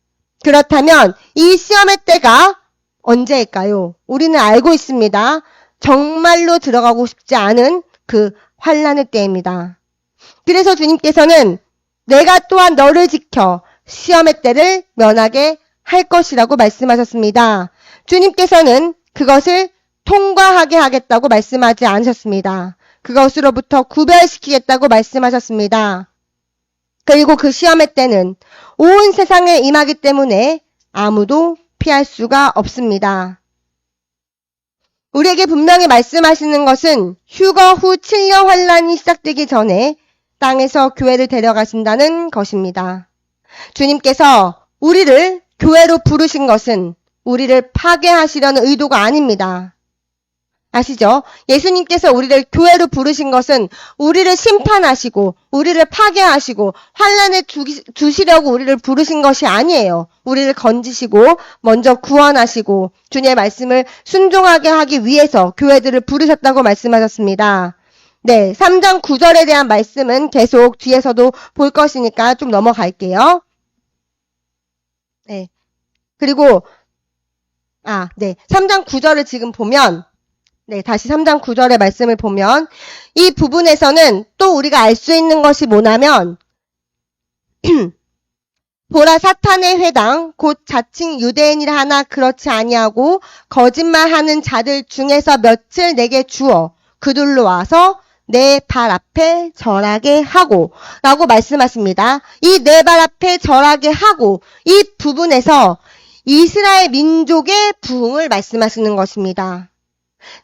그렇다면 이 시험의 때가 언제일까요? 우리는 알고 있습니다. 정말로 들어가고 싶지 않은 그 환란의 때입니다. 그래서 주님께서는 내가 또한 너를 지켜 시험의 때를 면하게 할 것이라고 말씀하셨습니다. 주님께서는 그것을 통과하게 하겠다고 말씀하지 않으셨습니다. 그것으로부터 구별시키겠다고 말씀하셨습니다. 그리고 그 시험의 때는 온 세상에 임하기 때문에 아무도 피할 수가 없습니다. 우리에게 분명히 말씀하시는 것은 휴거 후 7년 환란이 시작되기 전에 땅에서 교회를 데려가신다는 것입니다. 주님께서 우리를 교회로 부르신 것은 우리를 파괴하시려는 의도가 아닙니다. 아시죠? 예수님께서 우리를 교회로 부르신 것은 우리를 심판하시고 우리를 파괴하시고 환란에 두시려고 우리를 부르신 것이 아니에요. 우리를 건지시고 먼저 구원하시고 주님의 말씀을 순종하게 하기 위해서 교회들을 부르셨다고 말씀하셨습니다. 네, 3장 9절에 대한 말씀은 계속 뒤에서도 볼 것이니까 좀 넘어갈게요. 네. 그리고 3장 9절을 지금 보면 다시 3장 9절의 말씀을 보면 이 부분에서는 또 우리가 알 수 있는 것이 뭐냐면 보라 사탄의 회당 곧 자칭 유대인이라 하나 그렇지 아니하고 거짓말하는 자들 중에서 몇을 내게 주어 그들로 와서 내 발 앞에 절하게 하고 라고 말씀하십니다. 이 내 발 앞에 절하게 하고 이 부분에서 이스라엘 민족의 부흥을 말씀하시는 것입니다.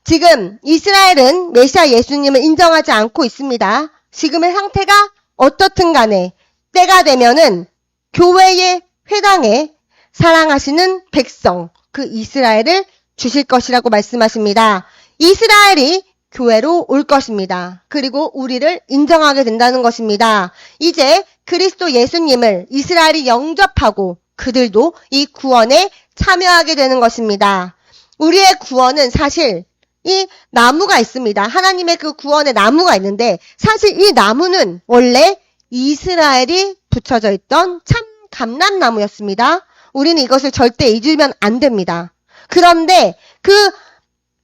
지금 이스라엘은 메시아 예수님을 인정하지 않고 있습니다. 지금의 상태가 어떻든 간에 때가 되면은 교회의 회당에 사랑하시는 백성, 그 이스라엘을 주실 것이라고 말씀하십니다. 이스라엘이 교회로 올 것입니다. 그리고 우리를 인정하게 된다는 것입니다. 이제 그리스도 예수님을 이스라엘이 영접하고 그들도 이 구원에 참여하게 되는 것입니다. 우리의 구원은 사실 이 나무가 있습니다. 하나님의 그 구원의 나무가 있는데 사실 이 나무는 원래 이스라엘이 붙여져 있던 참 감람나무였습니다. 우리는 이것을 절대 잊으면 안 됩니다. 그런데 그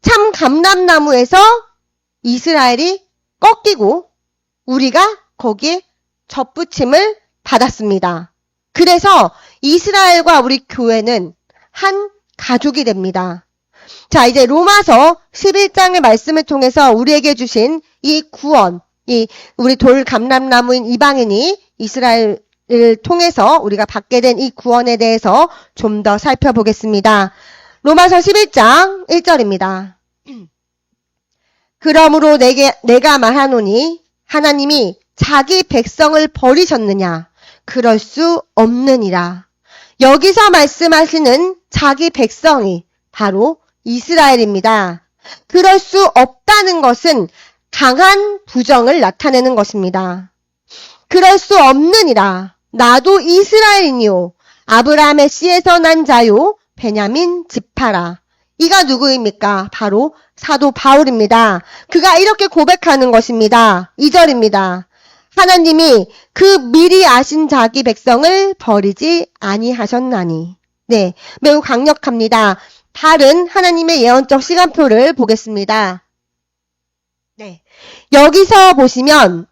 참 감람나무에서 이스라엘이 꺾이고 우리가 거기에 접붙임을 받았습니다. 그래서 이스라엘과 우리 교회는 한 가족이 됩니다. 자, 이제 로마서 11장의 말씀을 통해서 우리에게 주신 이 구원, 이 우리 돌 감람나무인 이방인이 이스라엘을 통해서 우리가 받게 된 이 구원에 대해서 좀 더 살펴보겠습니다. 로마서 11장 1절입니다. 그러므로 내가 말하노니 하나님이 자기 백성을 버리셨느냐? 그럴 수 없느니라. 여기서 말씀하시는 자기 백성이 바로 이스라엘입니다. 그럴 수 없다는 것은 강한 부정을 나타내는 것입니다. 그럴 수 없느니라. 나도 이스라엘이니요. 아브라함의 씨에서 난 자요. 베냐민 지파라. 이가 누구입니까? 바로 사도 바울입니다. 그가 이렇게 고백하는 것입니다. 2절입니다. 하나님이 그 미리 아신 자기 백성을 버리지 아니하셨나니. 네, 매우 강력합니다. 다른 하나님의 예언적 시간표를 보겠습니다. 네, 여기서 보시면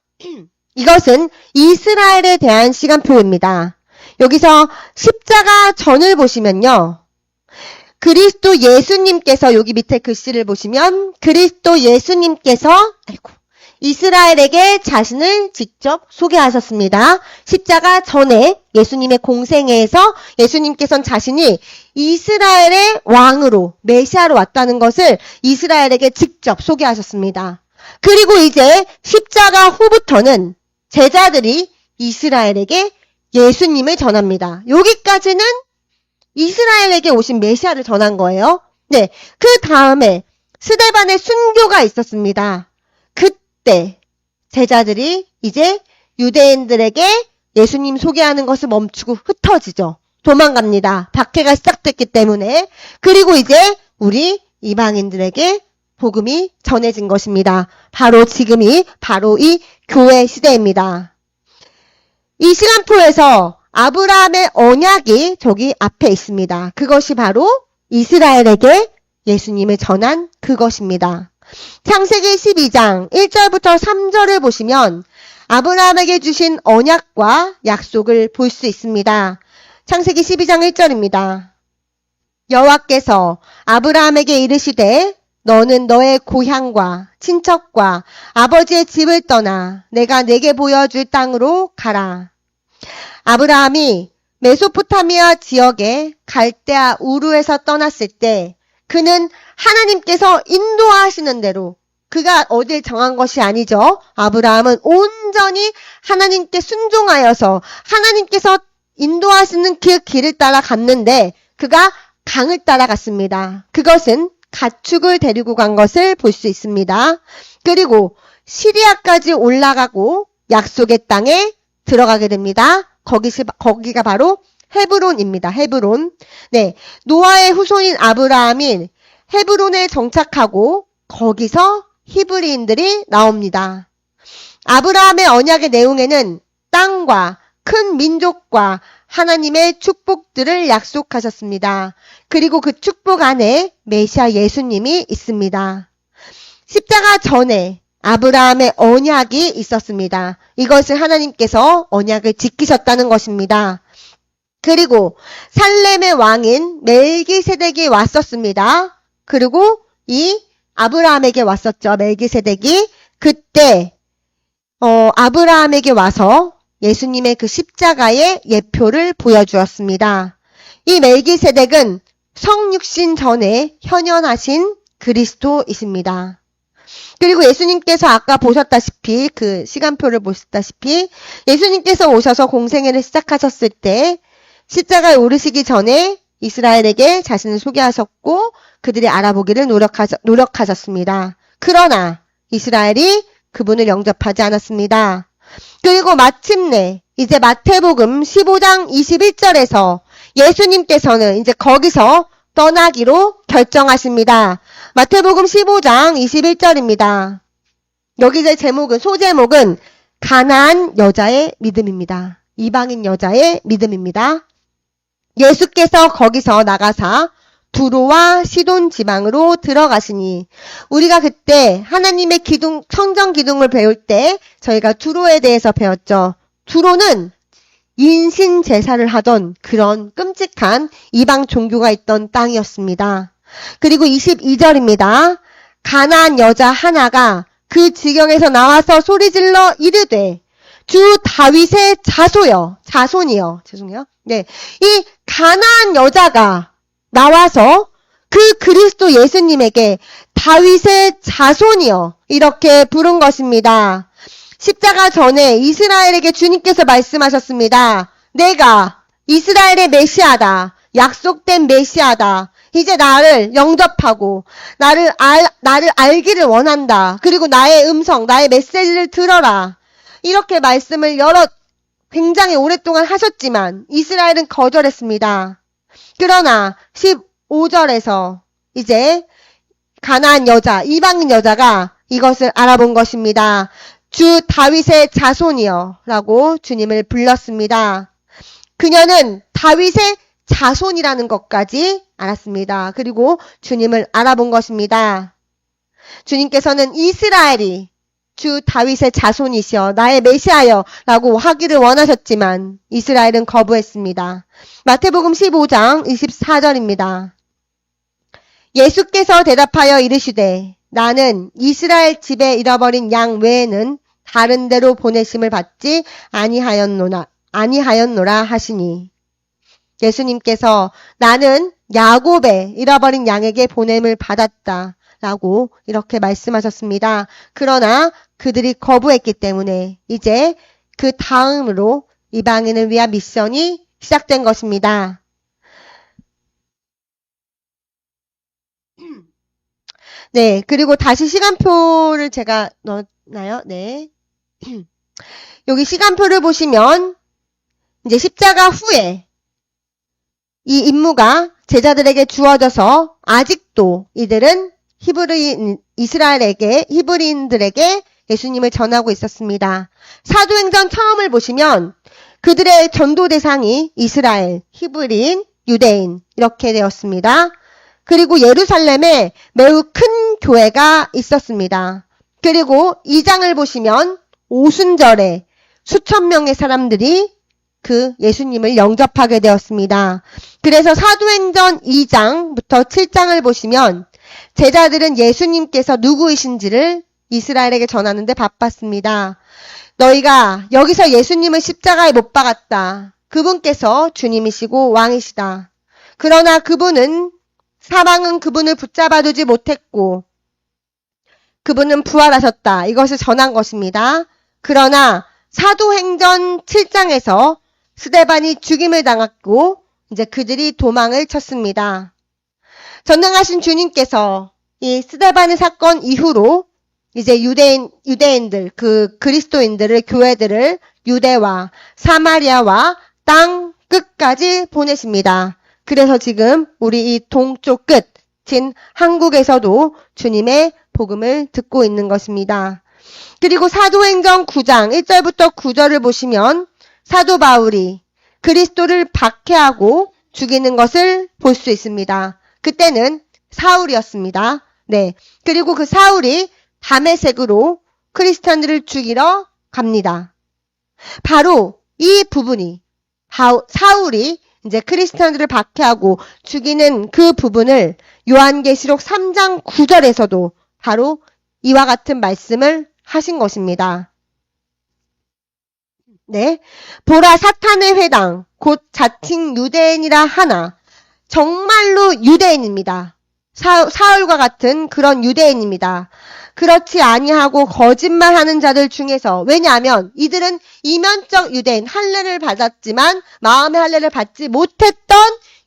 이것은 이스라엘에 대한 시간표입니다. 여기서 십자가 전을 보시면요. 그리스도 예수님께서 여기 밑에 글씨를 보시면 그리스도 예수님께서 이스라엘에게 자신을 직접 소개하셨습니다. 십자가 전에 예수님의 공생애에서 예수님께서는 자신이 이스라엘의 왕으로 메시아로 왔다는 것을 이스라엘에게 직접 소개하셨습니다. 그리고 이제 십자가 후부터는 제자들이 이스라엘에게 예수님을 전합니다. 여기까지는 이스라엘에게 오신 메시아를 전한 거예요. 네, 그 다음에 스데반의 순교가 있었습니다. 그때 제자들이 이제 유대인들에게 예수님 소개하는 것을 멈추고 흩어지죠. 도망갑니다. 박해가 시작됐기 때문에. 그리고 이제 우리 이방인들에게 복음이 전해진 것입니다. 바로 지금이 바로 이 교회 시대입니다. 이 시간표에서 아브라함의 언약이 저기 앞에 있습니다. 그것이 바로 이스라엘에게 예수님을 전한 그것입니다. 창세기 12장 1절부터 3절을 보시면 아브라함에게 주신 언약과 약속을 볼 수 있습니다. 창세기 12장 1절입니다. 여호와께서 아브라함에게 이르시되 너는 너의 고향과 친척과 아버지의 집을 떠나 내가 내게 보여줄 땅으로 가라. 아브라함이 메소포타미아 지역의 갈대아 우르에서 떠났을 때 그는 하나님께서 인도하시는 대로, 그가 어딜 정한 것이 아니죠. 아브라함은 온전히 하나님께 순종하여서 하나님께서 인도하시는 그 길을 따라 갔는데 그가 강을 따라갔습니다. 그것은 가축을 데리고 간 것을 볼 수 있습니다. 그리고 시리아까지 올라가고 약속의 땅에 들어가게 됩니다. 거기가 바로 헤브론입니다. 헤브론. 네, 노아의 후손인 아브라함이 헤브론에 정착하고 거기서 히브리인들이 나옵니다. 아브라함의 언약의 내용에는 땅과 큰 민족과 하나님의 축복들을 약속하셨습니다. 그리고 그 축복 안에 메시아 예수님이 있습니다. 십자가 전에 아브라함의 언약이 있었습니다. 이것을 하나님께서 언약을 지키셨다는 것입니다. 그리고 살렘의 왕인 멜기세덱이 왔었습니다. 그리고 이 아브라함에게 왔었죠. 멜기세덱이 그때 아브라함에게 와서 예수님의 그 십자가의 예표를 보여주었습니다. 이 멜기세덱은 성육신 전에 현현하신 그리스도이십니다. 그리고 예수님께서 아까 보셨다시피 그 시간표를 보셨다시피 예수님께서 오셔서 공생애를 시작하셨을 때 십자가에 오르시기 전에 이스라엘에게 자신을 소개하셨고 그들이 알아보기를 노력하셨습니다. 그러나 이스라엘이 그분을 영접하지 않았습니다. 그리고 마침내 이제 마태복음 15장 21절에서 예수님께서는 이제 거기서 떠나기로 결정하십니다. 마태복음 15장 21절입니다. 여기 이제 소제목은 가나안 여자의 믿음입니다. 이방인 여자의 믿음입니다. 예수께서 거기서 나가사 두로와 시돈 지방으로 들어가시니 우리가 그때 하나님의 성전 기둥을 배울 때 저희가 두로에 대해서 배웠죠. 두로는 인신 제사를 하던 그런 끔찍한 이방 종교가 있던 땅이었습니다. 그리고 22절입니다. 가나안 여자 하나가 그 지경에서 나와서 소리질러 이르되 주 다윗의 자손이요. 죄송해요. 네. 이 가나안 여자가 나와서 그 그리스도 예수님에게 다윗의 자손이요. 이렇게 부른 것입니다. 십자가 전에 이스라엘에게 주님께서 말씀하셨습니다. 내가 이스라엘의 메시아다. 약속된 메시아다. 이제 나를 영접하고 나를 알기를 원한다. 그리고 나의 음성, 나의 메시지를 들어라. 이렇게 말씀을 굉장히 오랫동안 하셨지만 이스라엘은 거절했습니다. 그러나 15절에서 이제 가나안 여자, 이방인 여자가 이것을 알아본 것입니다. 주 다윗의 자손이여 라고 주님을 불렀습니다. 그녀는 다윗의 자손이라는 것까지 알았습니다. 그리고 주님을 알아본 것입니다. 주님께서는 이스라엘이 주 다윗의 자손이시여 나의 메시아여 라고 하기를 원하셨지만 이스라엘은 거부했습니다. 마태복음 15장 24절입니다. 예수께서 대답하여 이르시되 나는 이스라엘 집에 잃어버린 양 외에는 다른 데로 보내심을 받지 아니하였노라 하시니 예수님께서 나는 야곱의 잃어버린 양에게 보냄을 받았다 라고 이렇게 말씀하셨습니다. 그러나 그들이 거부했기 때문에 이제 그 다음으로 이방인을 위한 미션이 시작된 것입니다. 네, 그리고 다시 시간표를 제가 넣었나요? 네. 여기 시간표를 보시면 이제 십자가 후에 이 임무가 제자들에게 주어져서 아직도 이들은 히브리인들에게 예수님을 전하고 있었습니다. 사도행전 처음을 보시면 그들의 전도 대상이 이스라엘, 히브리인, 유대인 이렇게 되었습니다. 그리고 예루살렘에 매우 큰 교회가 있었습니다. 그리고 2장을 보시면 오순절에 수천 명의 사람들이 그 예수님을 영접하게 되었습니다. 그래서 사도행전 2장부터 7장을 보시면 제자들은 예수님께서 누구이신지를 이스라엘에게 전하는데 바빴습니다. 너희가 여기서 예수님을 십자가에 못 박았다. 그분께서 주님이시고 왕이시다. 그러나 사방은 그분을 붙잡아두지 못했고 그분은 부활하셨다. 이것을 전한 것입니다. 그러나 사도행전 7장에서 스데반이 죽임을 당했고 이제 그들이 도망을 쳤습니다. 전능하신 주님께서 이 스데반의 사건 이후로 이제 유대인들, 그 그리스도인들을, 교회들을 유대와 사마리아와 땅 끝까지 보내십니다. 그래서 지금 우리 이 동쪽 끝인 한국에서도 주님의 복음을 듣고 있는 것입니다. 그리고 사도행전 9장 1절부터 9절을 보시면 사도 바울이 그리스도를 박해하고 죽이는 것을 볼 수 있습니다. 그때는 사울이었습니다. 네. 그리고 그 사울이 다메섹으로 크리스찬들을 죽이러 갑니다. 바로 이 부분이 사울이 이제 크리스찬들을 박해하고 죽이는 그 부분을 요한계시록 3장 9절에서도 바로 이와 같은 말씀을 하신 것입니다. 네. 보라 사탄의 회당 곧 자칭 유대인이라 하나 정말로 유대인입니다. 사울과 같은 그런 유대인입니다. 그렇지 아니하고 거짓말하는 자들 중에서 왜냐하면 이들은 이면적 유대인 할례를 받았지만 마음의 할례를 받지 못했던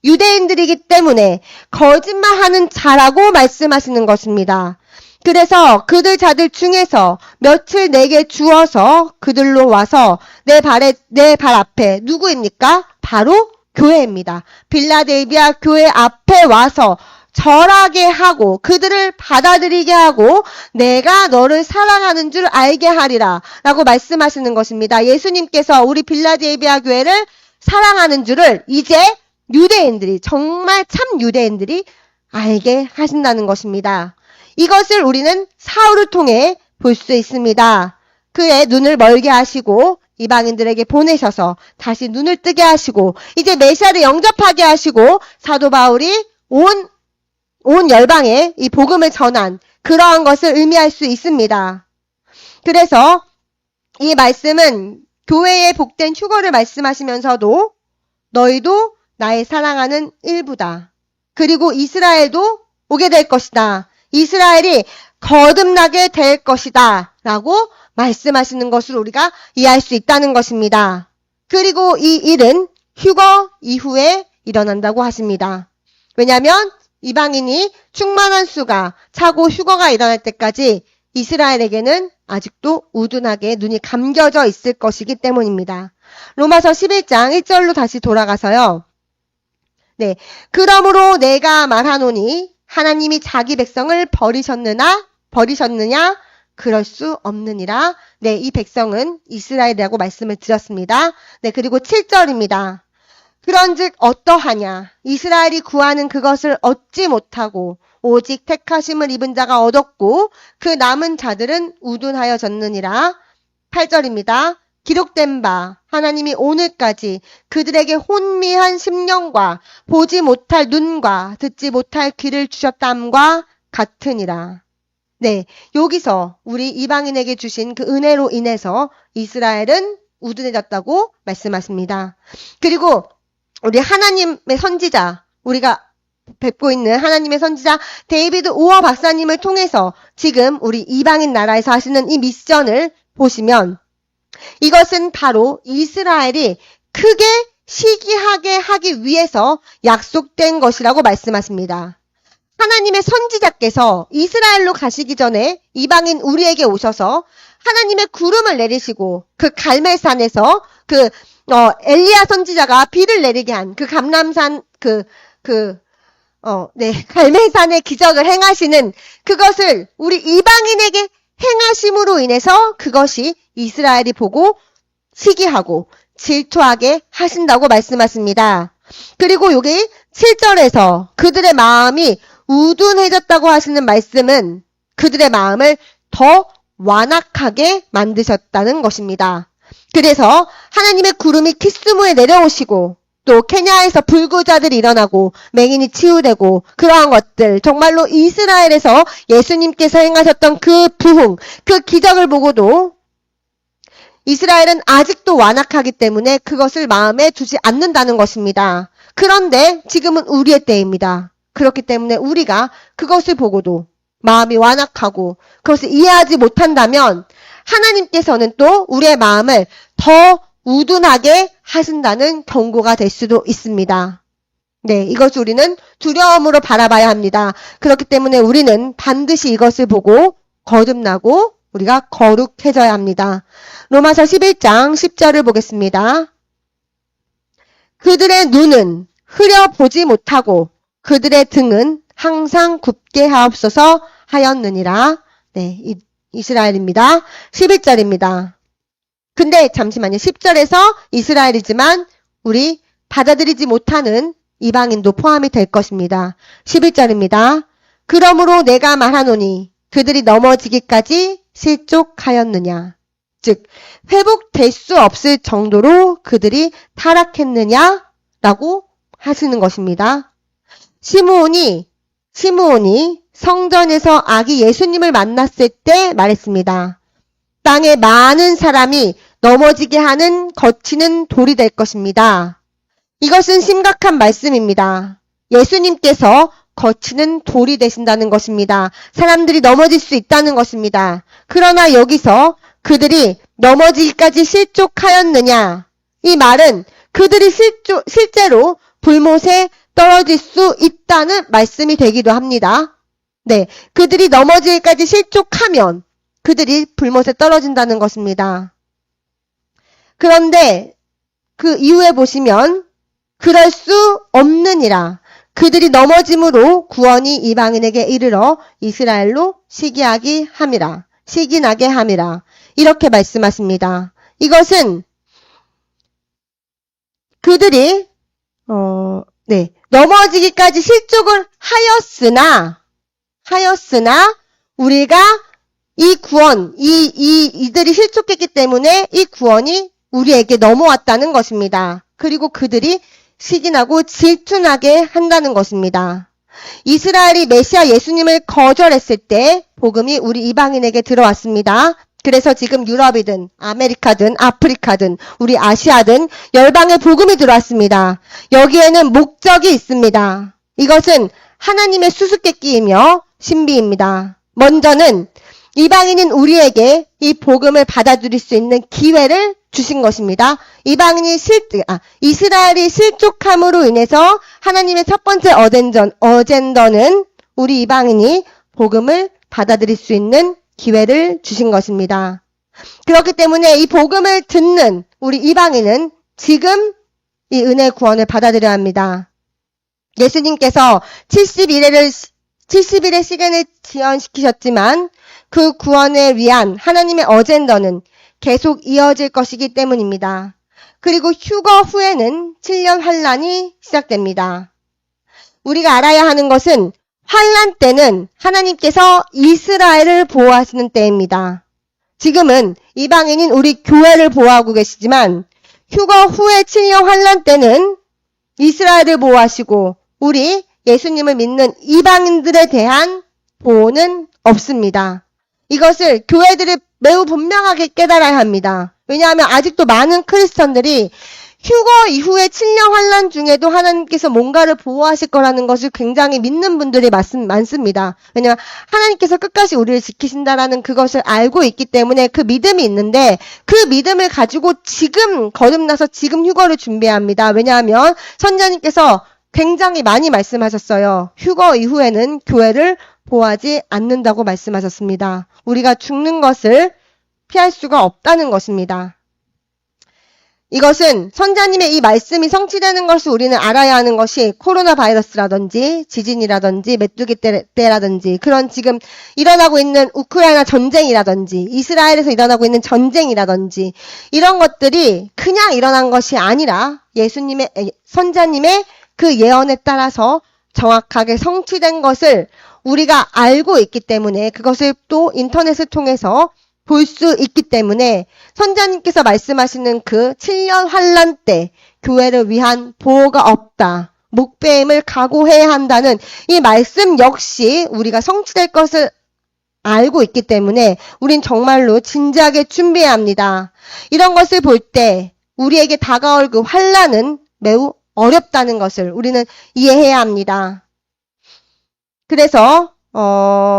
유대인들이기 때문에 거짓말하는 자라고 말씀하시는 것입니다. 그래서 그들 자들 중에서 며칠 내게 주어서 그들로 와서 내 발 앞에 누구입니까? 바로 교회입니다. 빌라델비아 교회 앞에 와서 절하게 하고 그들을 받아들이게 하고 내가 너를 사랑하는 줄 알게 하리라 라고 말씀하시는 것입니다. 예수님께서 우리 빌라델비아 교회를 사랑하는 줄을 이제 유대인들이 정말 참 유대인들이 알게 하신다는 것입니다. 이것을 우리는 사울을 통해 볼 수 있습니다. 그의 눈을 멀게 하시고 이방인들에게 보내셔서 다시 눈을 뜨게 하시고 이제 메시아를 영접하게 하시고 사도 바울이 온 열방에 이 복음을 전한 그러한 것을 의미할 수 있습니다. 그래서 이 말씀은 교회의 복된 휴거를 말씀하시면서도 너희도 나의 사랑하는 일부다. 그리고 이스라엘도 오게 될 것이다. 이스라엘이 거듭나게 될 것이다. 라고 말씀하시는 것을 우리가 이해할 수 있다는 것입니다. 그리고 이 일은 휴거 이후에 일어난다고 하십니다. 왜냐하면 이방인이 충만한 수가 차고 휴거가 일어날 때까지 이스라엘에게는 아직도 우둔하게 눈이 감겨져 있을 것이기 때문입니다. 로마서 11장 1절로 다시 돌아가서요. 네, 그러므로 내가 말하노니 하나님이 자기 백성을 버리셨느냐? 그럴 수 없느니라. 네, 이 백성은 이스라엘이라고 말씀을 드렸습니다. 네, 그리고 7절입니다. 그런즉 어떠하냐? 이스라엘이 구하는 그것을 얻지 못하고 오직 택하심을 입은 자가 얻었고 그 남은 자들은 우둔하여졌느니라. 8절입니다. 기록된 바 하나님이 오늘까지 그들에게 혼미한 심령과 보지 못할 눈과 듣지 못할 귀를 주셨담과 같으니라. 네, 여기서 우리 이방인에게 주신 그 은혜로 인해서 이스라엘은 우둔해졌다고 말씀하십니다. 그리고 우리 하나님의 선지자, 우리가 뵙고 있는 하나님의 선지자 데이비드 오어 박사님을 통해서 지금 우리 이방인 나라에서 하시는 이 미션을 보시면 이것은 바로 이스라엘이 크게 시기하게 하기 위해서 약속된 것이라고 말씀하십니다. 하나님의 선지자께서 이스라엘로 가시기 전에 이방인 우리에게 오셔서 하나님의 구름을 내리시고 그 갈멜산에서 엘리야 선지자가 비를 내리게 한 그 감람산 갈멜산의 기적을 행하시는 그것을 우리 이방인에게 행하심으로 인해서 그것이 이스라엘이 보고 시기하고 질투하게 하신다고 말씀하십니다. 그리고 여기 7절에서 그들의 마음이 우둔해졌다고 하시는 말씀은 그들의 마음을 더 완악하게 만드셨다는 것입니다. 그래서 하나님의 구름이 키스무에 내려오시고 또 케냐에서 불구자들이 일어나고 맹인이 치유되고 그러한 것들, 정말로 이스라엘에서 예수님께서 행하셨던 그 부흥, 그 기적을 보고도 이스라엘은 아직도 완악하기 때문에 그것을 마음에 두지 않는다는 것입니다. 그런데 지금은 우리의 때입니다. 그렇기 때문에 우리가 그것을 보고도 마음이 완악하고 그것을 이해하지 못한다면 하나님께서는 또 우리의 마음을 더 우둔하게 하신다는 경고가 될 수도 있습니다. 네, 이것을 우리는 두려움으로 바라봐야 합니다. 그렇기 때문에 우리는 반드시 이것을 보고 거듭나고 우리가 거룩해져야 합니다. 로마서 11장 10절을 보겠습니다. 그들의 눈은 흐려보지 못하고 그들의 등은 항상 굽게 하옵소서 하였느니라. 네, 이스라엘입니다. 11절입니다. 근데 잠시만요. 10절에서 이스라엘이지만 우리 받아들이지 못하는 이방인도 포함이 될 것입니다. 11절입니다. 그러므로 내가 말하노니 그들이 넘어지기까지 실족하였느냐. 즉 회복될 수 없을 정도로 그들이 타락했느냐라고 하시는 것입니다. 시므온이 성전에서 아기 예수님을 만났을 때 말했습니다. 땅에 많은 사람이 넘어지게 하는 거치는 돌이 될 것입니다. 이것은 심각한 말씀입니다. 예수님께서 거치는 돌이 되신다는 것입니다. 사람들이 넘어질 수 있다는 것입니다. 그러나 여기서 그들이 넘어지기까지 실족하였느냐? 이 말은 그들이 실제로 불못에 떨어질 수 있다는 말씀이 되기도 합니다. 네, 그들이 넘어지기까지 실족하면 그들이 불못에 떨어진다는 것입니다. 그런데 그 이후에 보시면 그럴 수 없느니라. 그들이 넘어짐으로 구원이 이방인에게 이르러 이스라엘로 시기나게 함이라. 이렇게 말씀하십니다. 이것은 그들이 넘어지기까지 실족을 하였으나 우리가 이 구원, 이들이 실족했기 때문에 이 구원이 우리에게 넘어왔다는 것입니다. 그리고 그들이 시기나고 질투나게 한다는 것입니다. 이스라엘이 메시아 예수님을 거절했을 때 복음이 우리 이방인에게 들어왔습니다. 그래서 지금 유럽이든 아메리카든 아프리카든 우리 아시아든 열방의 복음이 들어왔습니다. 여기에는 목적이 있습니다. 이것은 하나님의 수수께끼이며 신비입니다. 먼저는 이방인인 우리에게 이 복음을 받아들일 수 있는 기회를 주신 것입니다. 이스라엘이 실족함으로 인해서 하나님의 첫 번째 어젠더는 우리 이방인이 복음을 받아들일 수 있는 기회를 주신 것입니다. 그렇기 때문에 이 복음을 듣는 우리 이방인은 지금 이 은혜의 구원을 받아들여야 합니다. 예수님께서 70일의 시간을 지연시키셨지만 그 구원을 위한 하나님의 어젠더는 계속 이어질 것이기 때문입니다. 그리고 휴거 후에는 7년 환란이 시작됩니다. 우리가 알아야 하는 것은 환란 때는 하나님께서 이스라엘을 보호하시는 때입니다. 지금은 이방인인 우리 교회를 보호하고 계시지만 휴거 후의 7년 환란 때는 이스라엘을 보호하시고 우리 예수님을 믿는 이방인들에 대한 보호는 없습니다. 이것을 교회들이 매우 분명하게 깨달아야 합니다. 왜냐하면 아직도 많은 크리스천들이 휴거 이후의 7년 환란 중에도 하나님께서 뭔가를 보호하실 거라는 것을 굉장히 믿는 분들이 많습니다. 왜냐하면 하나님께서 끝까지 우리를 지키신다라는 그것을 알고 있기 때문에 그 믿음이 있는데 그 믿음을 가지고 지금 거듭나서 지금 휴거를 준비해야 합니다. 왜냐하면 선자님께서 굉장히 많이 말씀하셨어요. 휴거 이후에는 교회를 보호하지 않는다고 말씀하셨습니다. 우리가 죽는 것을 피할 수가 없다는 것입니다. 이것은 선자님의 이 말씀이 성취되는 것을 우리는 알아야 하는 것이 코로나 바이러스라든지 지진이라든지 메뚜기 때라든지 그런 지금 일어나고 있는 우크라이나 전쟁이라든지 이스라엘에서 일어나고 있는 전쟁이라든지 이런 것들이 그냥 일어난 것이 아니라 선자님의 그 예언에 따라서 정확하게 성취된 것을 우리가 알고 있기 때문에 그것을 또 인터넷을 통해서 볼 수 있기 때문에 선자님께서 말씀하시는 그 7년 환란 때 교회를 위한 보호가 없다. 목배임을 각오해야 한다는 이 말씀 역시 우리가 성취될 것을 알고 있기 때문에 우린 정말로 진지하게 준비해야 합니다. 이런 것을 볼 때 우리에게 다가올 그 환란은 매우 어렵다는 것을 우리는 이해해야 합니다. 그래서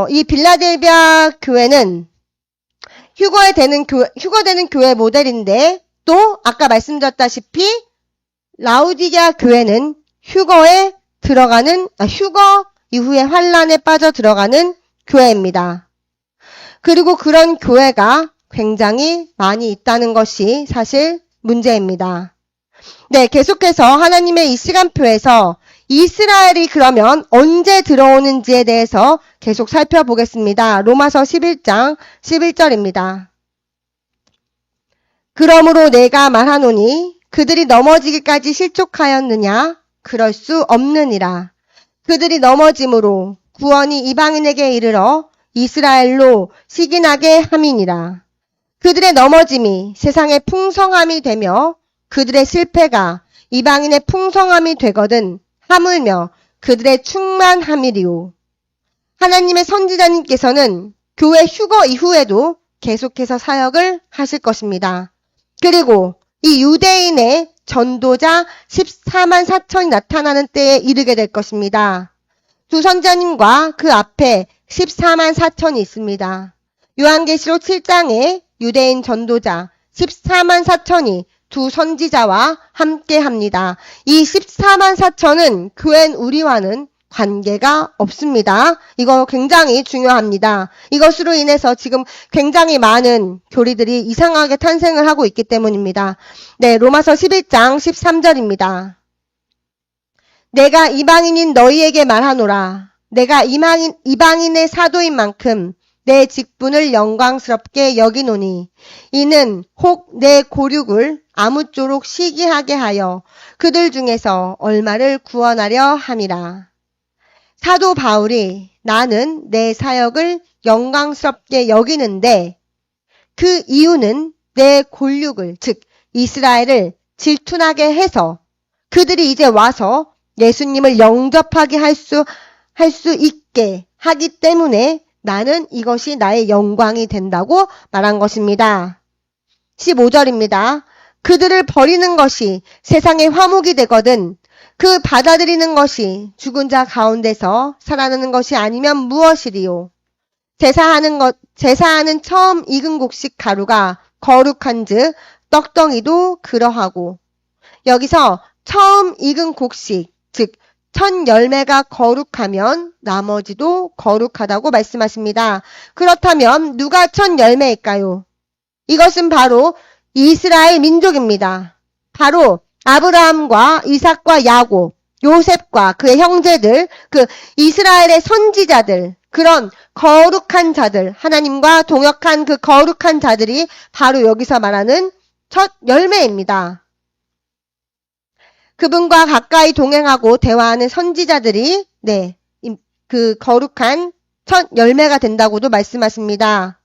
이 빌라델비아 교회는 휴거되는 교회 모델인데 또 아까 말씀드렸다시피 라우디게아 교회는 휴거 이후에 환란에 빠져 들어가는 교회입니다. 그리고 그런 교회가 굉장히 많이 있다는 것이 사실 문제입니다. 네, 계속해서 하나님의 이 시간표에서 이스라엘이 그러면 언제 들어오는지에 대해서 계속 살펴보겠습니다. 로마서 11장 11절입니다. 그러므로 내가 말하노니 그들이 넘어지기까지 실족하였느냐? 그럴 수 없느니라. 그들이 넘어짐으로 구원이 이방인에게 이르러 이스라엘로 시기나게 함이니라. 그들의 넘어짐이 세상의 풍성함이 되며 그들의 실패가 이방인의 풍성함이 되거든 하물며 그들의 충만함이리요. 하나님의 선지자님께서는 교회 휴거 이후에도 계속해서 사역을 하실 것입니다. 그리고 이 유대인의 전도자 14만 4천이 나타나는 때에 이르게 될 것입니다. 두 선자님과 그 앞에 14만 4천이 있습니다. 요한계시록 7장에 유대인 전도자 14만 4천이 두 선지자와 함께 합니다. 이 14만 4천은 교회 우리와는 관계가 없습니다. 이거 굉장히 중요합니다. 이것으로 인해서 지금 굉장히 많은 교리들이 이상하게 탄생을 하고 있기 때문입니다. 네, 로마서 11장 13절입니다. 내가 이방인인 너희에게 말하노라. 내가 이방인의 사도인 만큼 내 직분을 영광스럽게 여기노니 이는 혹 내 고륙을 아무쪼록 시기하게 하여 그들 중에서 얼마를 구원하려 함이라. 사도 바울이 나는 내 사역을 영광스럽게 여기는데 그 이유는 내 골육을 즉 이스라엘을 질투나게 해서 그들이 이제 와서 예수님을 영접하게 할 수 있게 하기 때문에 나는 이것이 나의 영광이 된다고 말한 것입니다. 15절입니다. 그들을 버리는 것이 세상의 화목이 되거든 그 받아들이는 것이 죽은 자 가운데서 살아나는 것이 아니면 무엇이리요. 제사하는 처음 익은 곡식 가루가 거룩한즉 떡덩이도 그러하고. 여기서 처음 익은 곡식 즉 첫 열매가 거룩하면 나머지도 거룩하다고 말씀하십니다. 그렇다면 누가 첫 열매일까요? 이것은 바로 이스라엘 민족입니다. 바로 아브라함과 이삭과 야곱, 요셉과 그의 형제들, 그 이스라엘의 선지자들, 그런 거룩한 자들, 하나님과 동역한 그 거룩한 자들이 바로 여기서 말하는 첫 열매입니다. 그분과 가까이 동행하고 대화하는 선지자들이 그 거룩한 첫 열매가 된다고도 말씀하십니다.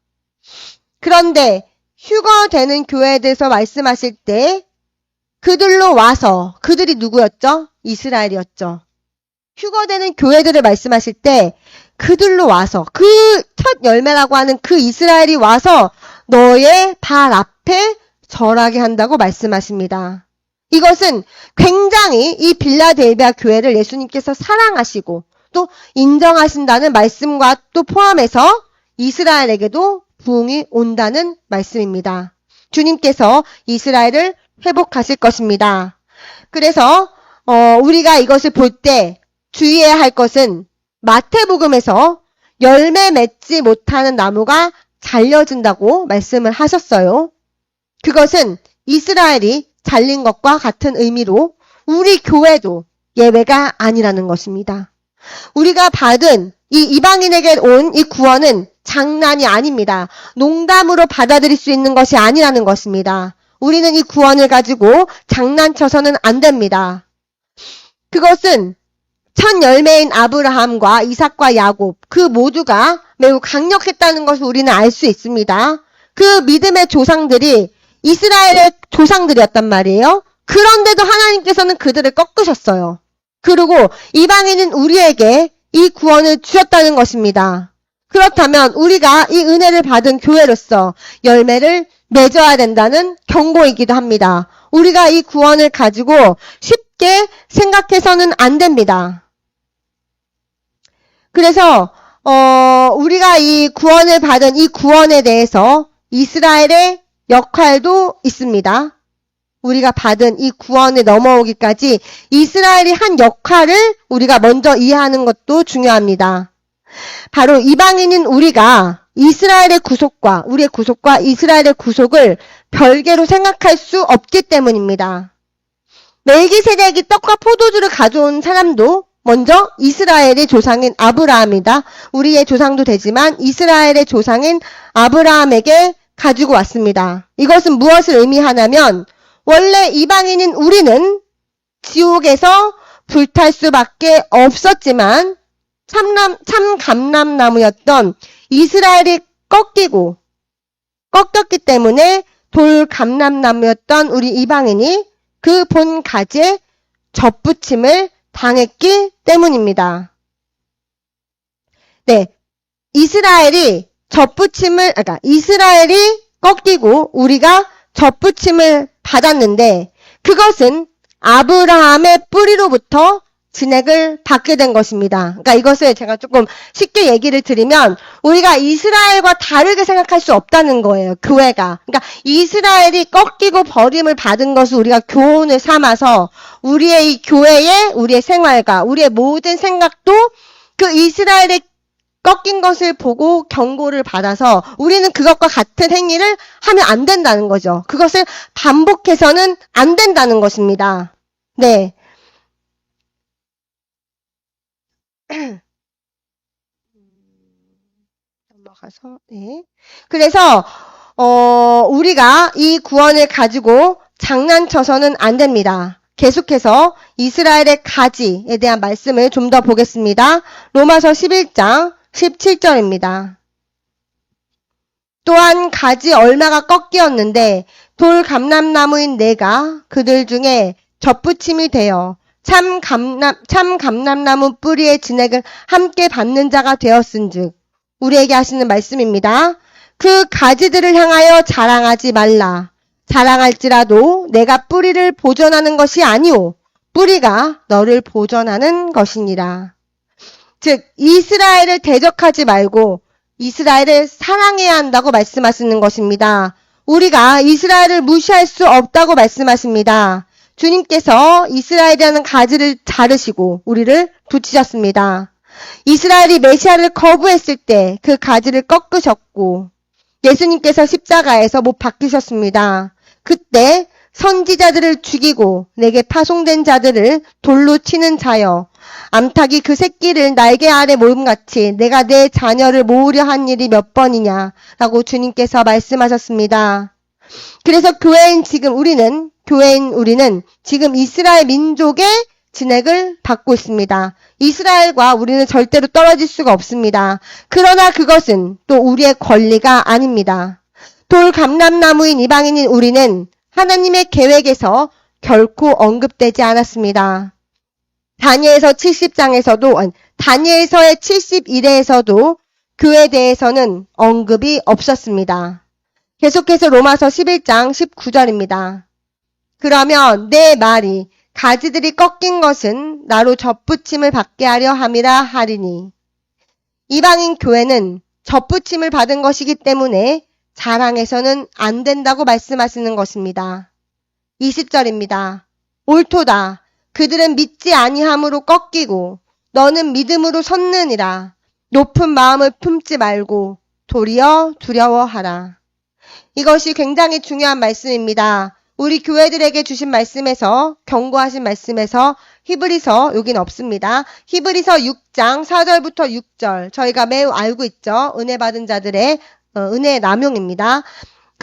그런데 휴거되는 교회에 대해서 말씀하실 때 그들로 와서 그들이 누구였죠? 이스라엘이었죠. 휴거되는 교회들을 말씀하실 때 그들로 와서 그 첫 열매라고 하는 그 이스라엘이 와서 너의 발 앞에 절하게 한다고 말씀하십니다. 이것은 굉장히 이 빌라델비아 교회를 예수님께서 사랑하시고 또 인정하신다는 말씀과 또 포함해서 이스라엘에게도 부흥이 온다는 말씀입니다. 주님께서 이스라엘을 회복하실 것입니다. 그래서 우리가 이것을 볼 때 주의해야 할 것은 마태복음에서 열매 맺지 못하는 나무가 잘려진다고 말씀을 하셨어요. 그것은 이스라엘이 잘린 것과 같은 의미로 우리 교회도 예외가 아니라는 것입니다. 우리가 받은 이 이방인에게 온 이 구원은 장난이 아닙니다. 농담으로 받아들일 수 있는 것이 아니라는 것입니다. 우리는 이 구원을 가지고 장난쳐서는 안 됩니다. 그것은 첫 열매인 아브라함과 이삭과 야곱 그 모두가 매우 강력했다는 것을 우리는 알 수 있습니다. 그 믿음의 조상들이 이스라엘의 조상들이었단 말이에요. 그런데도 하나님께서는 그들을 꺾으셨어요. 그리고 이방인인 우리에게 이 구원을 주셨다는 것입니다. 그렇다면 우리가 이 은혜를 받은 교회로서 열매를 맺어야 된다는 경고이기도 합니다. 우리가 이 구원을 가지고 쉽게 생각해서는 안 됩니다. 그래서 우리가 이 구원을 받은 이 구원에 대해서 이스라엘의 역할도 있습니다. 우리가 받은 이 구원에 넘어오기까지 이스라엘이 한 역할을 우리가 먼저 이해하는 것도 중요합니다. 바로 이방인인 우리가 이스라엘의 구속과 우리의 구속과 이스라엘의 구속을 별개로 생각할 수 없기 때문입니다. 멜기세덱이 떡과 포도주를 가져온 사람도 먼저 이스라엘의 조상인 아브라함이다. 우리의 조상도 되지만 이스라엘의 조상인 아브라함에게 가지고 왔습니다. 이것은 무엇을 의미하냐면 원래 이방인인 우리는 지옥에서 불탈 수밖에 없었지만 참 감람나무였던 이스라엘이 꺾였기 때문에 돌 감람나무였던 우리 이방인이 그 본 가지에 접붙임을 당했기 때문입니다. 네, 이스라엘이 꺾이고 우리가 접붙임을 받았는데 그것은 아브라함의 뿌리로부터 진액을 받게 된 것입니다. 그러니까 이것을 제가 조금 쉽게 얘기를 드리면 우리가 이스라엘과 다르게 생각할 수 없다는 거예요. 교회가. 그러니까 이스라엘이 꺾이고 버림을 받은 것을 우리가 교훈을 삼아서 우리의 이 교회의 우리의 생활과 우리의 모든 생각도 그 이스라엘의 꺾인 것을 보고 경고를 받아서 우리는 그것과 같은 행위를 하면 안 된다는 거죠. 그것을 반복해서는 안 된다는 것입니다. 네. 넘어가서, 네. 그래서, 우리가 이 구원을 가지고 장난쳐서는 안 됩니다. 계속해서 이스라엘의 가지에 대한 말씀을 좀 더 보겠습니다. 로마서 11장 17절입니다. 또한 가지 얼마가 꺾이었는데 돌 감람나무인 내가 그들 중에 접붙임이 되어 참 감람나무 뿌리의 진액을 함께 받는 자가 되었은즉 우리에게 하시는 말씀입니다. 그 가지들을 향하여 자랑하지 말라. 자랑할지라도 내가 뿌리를 보존하는 것이 아니오 뿌리가 너를 보존하는 것이니라. 즉 이스라엘을 대적하지 말고 이스라엘을 사랑해야 한다고 말씀하시는 것입니다. 우리가 이스라엘을 무시할 수 없다고 말씀하십니다. 주님께서 이스라엘이라는 가지를 자르시고 우리를 붙이셨습니다. 이스라엘이 메시아를 거부했을 때 그 가지를 꺾으셨고 예수님께서 십자가에서 못 박히셨습니다. 그때 선지자들을 죽이고 내게 파송된 자들을 돌로 치는 자여 암탉이 그 새끼를 날개 아래 모음같이 내가 내 자녀를 모으려 한 일이 몇 번이냐 라고 주님께서 말씀하셨습니다. 그래서 교회인 우리는 지금 이스라엘 민족의 진액을 받고 있습니다. 이스라엘과 우리는 절대로 떨어질 수가 없습니다. 그러나 그것은 또 우리의 권리가 아닙니다. 돌 감람나무인 이방인인 우리는 하나님의 계획에서 결코 언급되지 않았습니다. 다니엘서의 71회에서도 그에 대해서는 언급이 없었습니다. 계속해서 로마서 11장 19절입니다. 그러면 내 말이 가지들이 꺾인 것은 나로 접붙임을 받게 하려 함이라 하리니 이방인 교회는 접붙임을 받은 것이기 때문에 자랑해서는 안 된다고 말씀하시는 것입니다. 20절입니다. 옳도다. 그들은 믿지 아니함으로 꺾이고 너는 믿음으로 섰느니라. 높은 마음을 품지 말고 도리어 두려워하라. 이것이 굉장히 중요한 말씀입니다. 우리 교회들에게 주신 말씀에서 경고하신 말씀에서 히브리서 여긴 없습니다. 히브리서 6장 4절부터 6절 저희가 매우 알고 있죠. 은혜 받은 자들의 은혜의 남용입니다.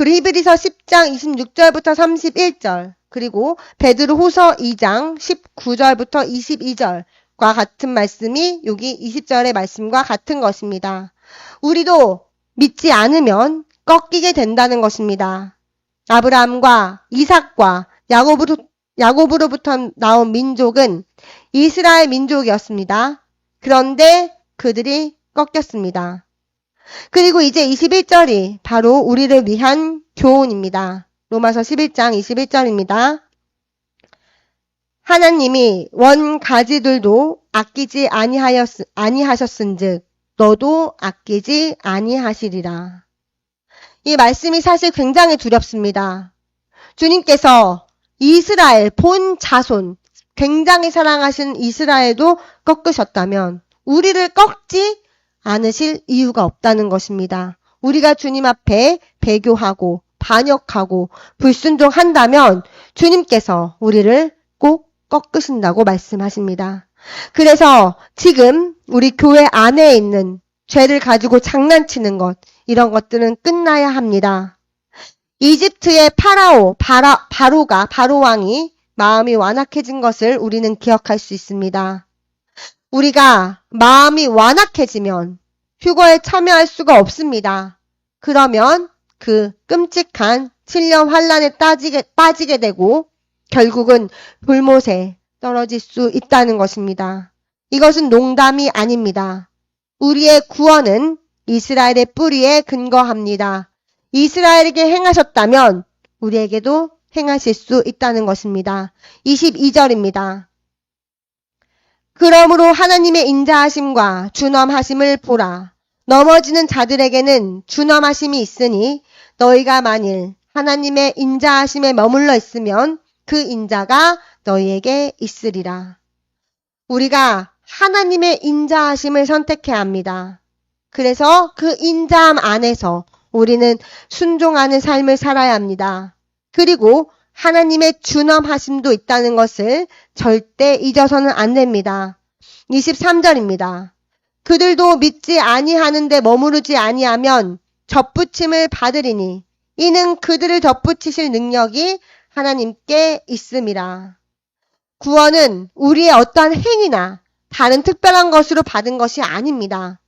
그리고 히브리서 10장 26절부터 31절, 그리고 베드로후서 2장 19절부터 22절과 같은 말씀이 여기 20절의 말씀과 같은 것입니다. 우리도 믿지 않으면 꺾이게 된다는 것입니다. 아브라함과 이삭과 야곱으로부터 나온 민족은 이스라엘 민족이었습니다. 그런데 그들이 꺾였습니다. 그리고 이제 21절이 바로 우리를 위한 교훈입니다. 로마서 11장 21절입니다. 하나님이 원 가지들도 아끼지 아니하셨은즉 너도 아끼지 아니하시리라. 이 말씀이 사실 굉장히 두렵습니다. 주님께서 이스라엘 본 자손, 굉장히 사랑하신 이스라엘도 꺾으셨다면 우리를 꺾지 않으실 이유가 없다는 것입니다. 우리가 주님 앞에 배교하고 반역하고 불순종한다면 주님께서 우리를 꼭 꺾으신다고 말씀하십니다. 그래서 지금 우리 교회 안에 있는 죄를 가지고 장난치는 것, 이런 것들은 끝나야 합니다. 이집트의 바로 왕이 마음이 완악해진 것을 우리는 기억할 수 있습니다. 우리가 마음이 완악해지면 휴거에 참여할 수가 없습니다. 그러면 그 끔찍한 7년 환란에 빠지게 되고 결국은 불못에 떨어질 수 있다는 것입니다. 이것은 농담이 아닙니다. 우리의 구원은 이스라엘의 뿌리에 근거합니다. 이스라엘에게 행하셨다면 우리에게도 행하실 수 있다는 것입니다. 22절입니다. 그러므로 하나님의 인자하심과 준엄하심을 보라. 넘어지는 자들에게는 준엄하심이 있으니 너희가 만일 하나님의 인자하심에 머물러 있으면 그 인자가 너희에게 있으리라. 우리가 하나님의 인자하심을 선택해야 합니다. 그래서 그 인자함 안에서 우리는 순종하는 삶을 살아야 합니다. 그리고 하나님의 준엄하심도 있다는 것을 절대 잊어서는 안 됩니다. 23절입니다. 그들도 믿지 아니하는데 머무르지 아니하면 접붙임을 받으리니 이는 그들을 접붙이실 능력이 하나님께 있음이라. 구원은 우리의 어떠한 행위나 다른 특별한 것으로 받은 것이 아닙니다.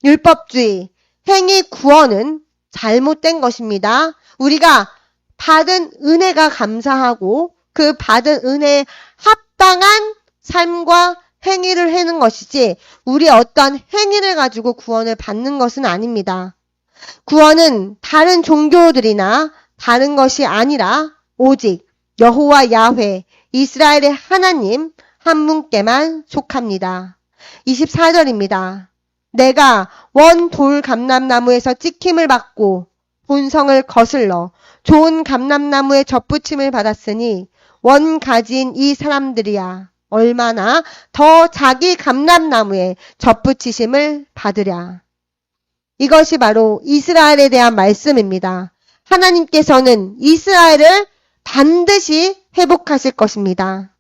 율법주의, 행위 구원은 잘못된 것입니다. 우리가 받은 은혜가 감사하고 그 받은 은혜에 합당한 삶과 행위를 하는 것이지 우리의 어떠한 행위를 가지고 구원을 받는 것은 아닙니다. 구원은 다른 종교들이나 다른 것이 아니라 오직 여호와 야훼 이스라엘의 하나님 한 분께만 속합니다. 24절입니다. 내가 원 돌 감람나무에서 찍힘을 받고 본성을 거슬러 좋은 감람나무에 접붙임을 받았으니 원 가지인 이 사람들이야 얼마나 더 자기 감람나무에 접붙이심을 받으랴. 이것이 바로 이스라엘에 대한 말씀입니다. 하나님께서는 이스라엘을 반드시 회복하실 것입니다.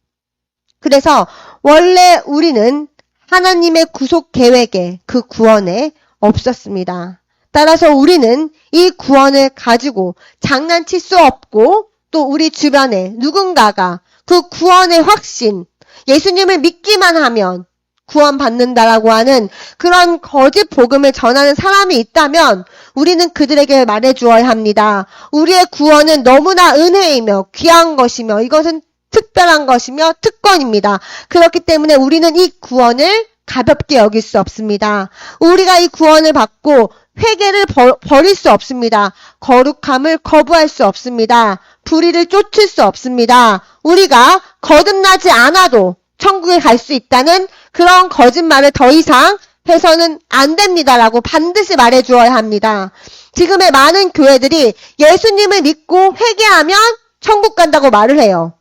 그래서 원래 우리는 하나님의 구속 계획에 그 구원에 없었습니다. 따라서 우리는 이 구원을 가지고 장난칠 수 없고 또 우리 주변에 누군가가 그 구원의 확신, 예수님을 믿기만 하면 구원받는다라고 하는 그런 거짓 복음을 전하는 사람이 있다면 우리는 그들에게 말해주어야 합니다. 우리의 구원은 너무나 은혜이며 귀한 것이며 이것은 특별한 것이며 특권입니다. 그렇기 때문에 우리는 이 구원을 가볍게 여길 수 없습니다. 우리가 이 구원을 받고 회개를 버릴 수 없습니다. 거룩함을 거부할 수 없습니다. 불의를 쫓을 수 없습니다. 우리가 거듭나지 않아도 천국에 갈 수 있다는 그런 거짓말을 더 이상 해서는 안 됩니다라고 반드시 말해주어야 합니다. 지금의 많은 교회들이 예수님을 믿고 회개하면 천국 간다고 말을 해요.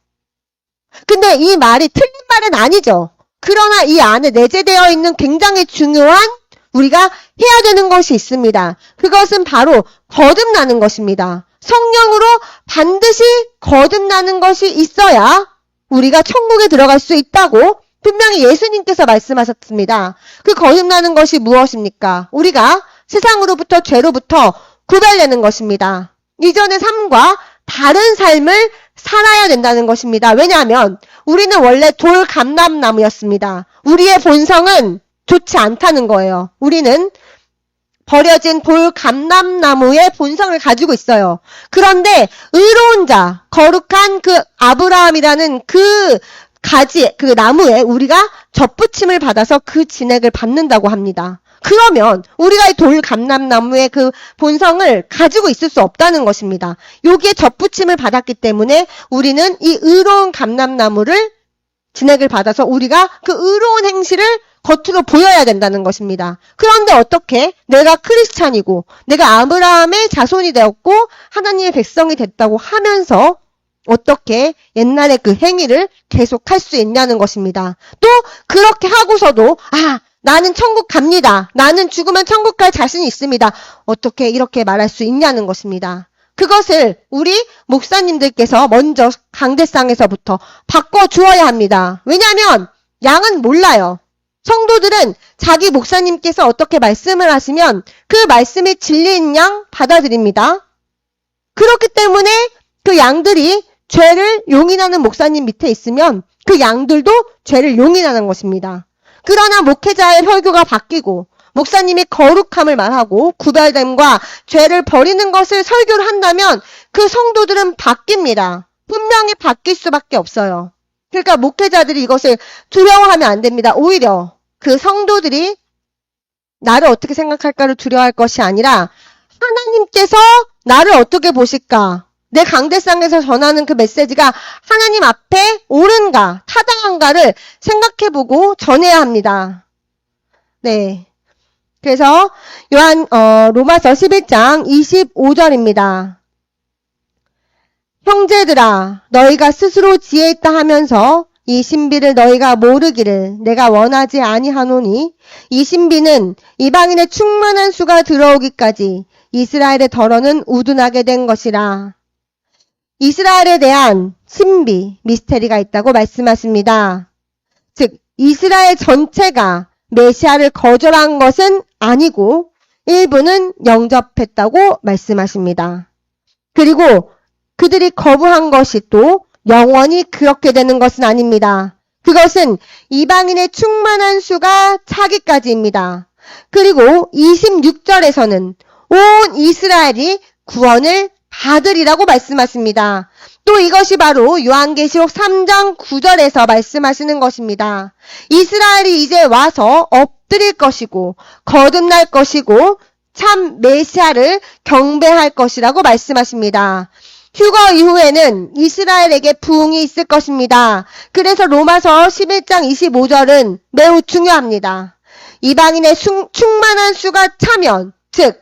근데 이 말이 틀린 말은 아니죠. 그러나 이 안에 내재되어 있는 굉장히 중요한 우리가 해야 되는 것이 있습니다. 그것은 바로 거듭나는 것입니다. 성령으로 반드시 거듭나는 것이 있어야 우리가 천국에 들어갈 수 있다고 분명히 예수님께서 말씀하셨습니다. 그 거듭나는 것이 무엇입니까? 우리가 세상으로부터 죄로부터 구별되는 것입니다. 이전의 삶과 다른 삶을 살아야 된다는 것입니다. 왜냐하면 우리는 원래 돌감람나무였습니다. 우리의 본성은 좋지 않다는 거예요. 우리는 버려진 돌감람나무의 본성을 가지고 있어요. 그런데 의로운 자, 거룩한 그 아브라함이라는 그 가지, 그 나무에 우리가 접붙임을 받아서 그 진액을 받는다고 합니다. 그러면 우리가 이 돌감람나무의 그 본성을 가지고 있을 수 없다는 것입니다. 여기에 접붙임을 받았기 때문에 우리는 이 의로운 감람나무를 진액을 받아서 우리가 그 의로운 행실을 겉으로 보여야 된다는 것입니다. 그런데 어떻게 내가 크리스찬이고 내가 아브라함의 자손이 되었고 하나님의 백성이 됐다고 하면서 어떻게 옛날의 그 행위를 계속할 수 있냐는 것입니다. 또 그렇게 하고서도 나는 천국 갑니다. 나는 죽으면 천국 갈 자신이 있습니다. 어떻게 이렇게 말할 수 있냐는 것입니다. 그것을 우리 목사님들께서 먼저 강대상에서부터 바꿔주어야 합니다. 왜냐하면 양은 몰라요. 성도들은 자기 목사님께서 어떻게 말씀을 하시면 그 말씀이 진리인 양 받아들입니다. 그렇기 때문에 그 양들이 죄를 용인하는 목사님 밑에 있으면 그 양들도 죄를 용인하는 것입니다. 그러나 목회자의 혈교가 바뀌고 목사님이 거룩함을 말하고 구별됨과 죄를 버리는 것을 설교를 한다면 그 성도들은 바뀝니다. 분명히 바뀔 수밖에 없어요. 그러니까 목회자들이 이것을 두려워하면 안 됩니다. 오히려 그 성도들이 나를 어떻게 생각할까를 두려워할 것이 아니라 하나님께서 나를 어떻게 보실까? 내 강대상에서 전하는 그 메시지가 하나님 앞에 옳은가, 타당한가를 생각해보고 전해야 합니다. 네. 그래서 로마서 11장 25절입니다. 형제들아, 너희가 스스로 지혜 있다 하면서 이 신비를 너희가 모르기를 내가 원하지 아니하노니 이 신비는 이방인의 충만한 수가 들어오기까지 이스라엘의 덜어는 우둔하게 된 것이라. 이스라엘에 대한 신비, 미스테리가 있다고 말씀하십니다. 즉 이스라엘 전체가 메시아를 거절한 것은 아니고 일부는 영접했다고 말씀하십니다. 그리고 그들이 거부한 것이 또 영원히 그렇게 되는 것은 아닙니다. 그것은 이방인의 충만한 수가 차기까지입니다. 그리고 26절에서는 온 이스라엘이 구원을 받으리라고 말씀하십니다. 또 이것이 바로 요한계시록 3장 9절에서 말씀하시는 것입니다. 이스라엘이 이제 와서 엎드릴 것이고 거듭날 것이고 참 메시아를 경배할 것이라고 말씀하십니다. 휴거 이후에는 이스라엘에게 부흥이 있을 것입니다. 그래서 로마서 11장 25절은 매우 중요합니다. 이방인의 충만한 수가 차면, 즉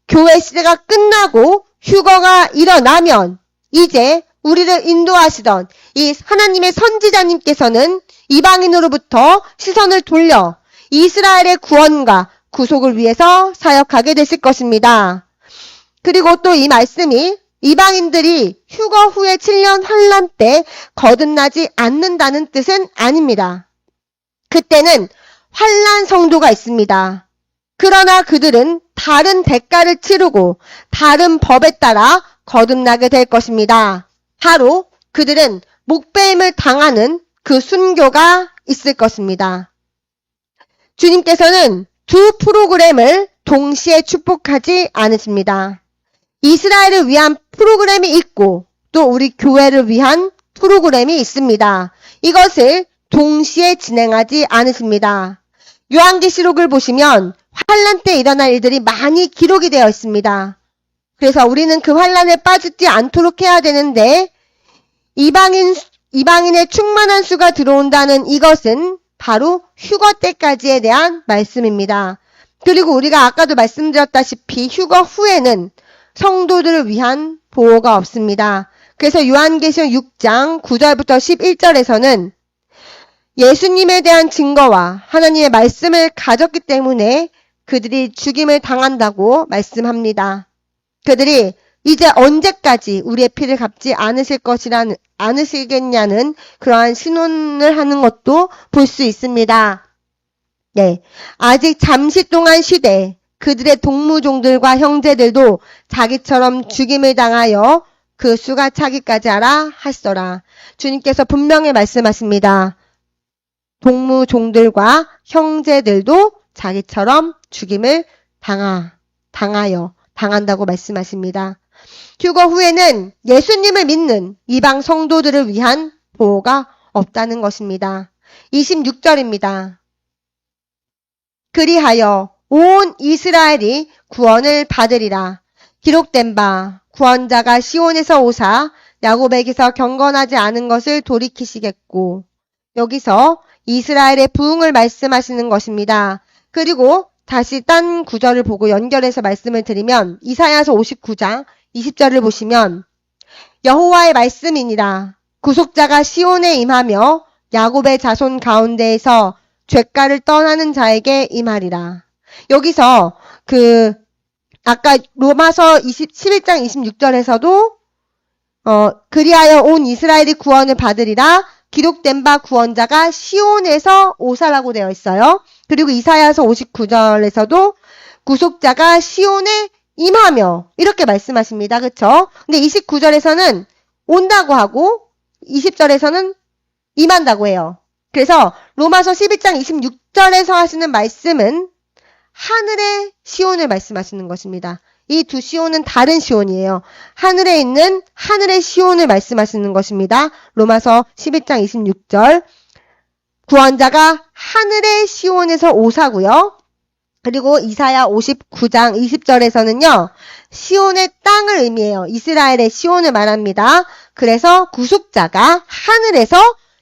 교회 시대가 끝나고 휴거가 일어나면 이제 우리를 인도하시던 이 하나님의 선지자님께서는 이방인으로부터 시선을 돌려 이스라엘의 구원과 구속을 위해서 사역하게 되실 것입니다. 그리고 또 이 말씀이 이방인들이 휴거 후에 7년 환란 때 거듭나지 않는다는 뜻은 아닙니다. 그때는 환란 성도가 있습니다. 그러나 그들은 다른 대가를 치르고 다른 법에 따라 거듭나게 될 것입니다. 바로 그들은 목배임을 당하는 그 순교가 있을 것입니다. 주님께서는 두 프로그램을 동시에 축복하지 않으십니다. 이스라엘을 위한 프로그램이 있고 또 우리 교회를 위한 프로그램이 있습니다. 이것을 동시에 진행하지 않으십니다. 요한계시록을 보시면 환란 때 일어날 일들이 많이 기록이 되어 있습니다. 그래서 우리는 그 환란에 빠지지 않도록 해야 되는데 이방인의 충만한 수가 들어온다는 이것은 바로 휴거 때까지에 대한 말씀입니다. 그리고 우리가 아까도 말씀드렸다시피 휴거 후에는 성도들을 위한 보호가 없습니다. 그래서 요한계시록 6장 9절부터 11절에서는 예수님에 대한 증거와 하나님의 말씀을 가졌기 때문에 그들이 죽임을 당한다고 말씀합니다. 그들이 이제 언제까지 우리의 피를 갚지 않으시겠냐는 그러한 신원을 하는 것도 볼 수 있습니다. 네, 아직 잠시 동안 쉬되 그들의 동무종들과 형제들도 자기처럼 죽임을 당하여 그 수가 차기까지 하라 하시더라. 주님께서 분명히 말씀하십니다. 동무종들과 형제들도 자기처럼 죽임을 당한다고 말씀하십니다. 휴거 후에는 예수님을 믿는 이방 성도들을 위한 보호가 없다는 것입니다. 26절입니다. 그리하여 온 이스라엘이 구원을 받으리라. 기록된 바 구원자가 시온에서 오사 야곱에게서 경건하지 않은 것을 돌이키시겠고, 여기서 이스라엘의 부흥을 말씀하시는 것입니다. 그리고 다시 딴 구절을 보고 연결해서 말씀을 드리면 이사야서 59장 20절을 보시면 여호와의 말씀이니라. 구속자가 시온에 임하며 야곱의 자손 가운데에서 죄가를 떠나는 자에게 임하리라. 여기서 아까 로마서 11장 26절에서도 그리하여 온 이스라엘이 구원을 받으리라. 기록된 바 구원자가 시온에서 오사라고 되어 있어요. 그리고 이사야서 59절에서도 구속자가 시온에 임하며 이렇게 말씀하십니다. 그쵸? 근데 29절에서는 온다고 하고 20절에서는 임한다고 해요. 그래서 로마서 11장 26절에서 하시는 말씀은 하늘의 시온을 말씀하시는 것입니다. 이 두 시온은 다른 시온이에요. 하늘에 있는 하늘의 시온을 말씀하시는 것입니다. 로마서 11장 26절. 구원자가 하늘의 시온에서 오사고요. 그리고 이사야 59장 20절에서는요. 시온의 땅을 의미해요. 이스라엘의 시온을 말합니다. 그래서 구속자가 하늘에서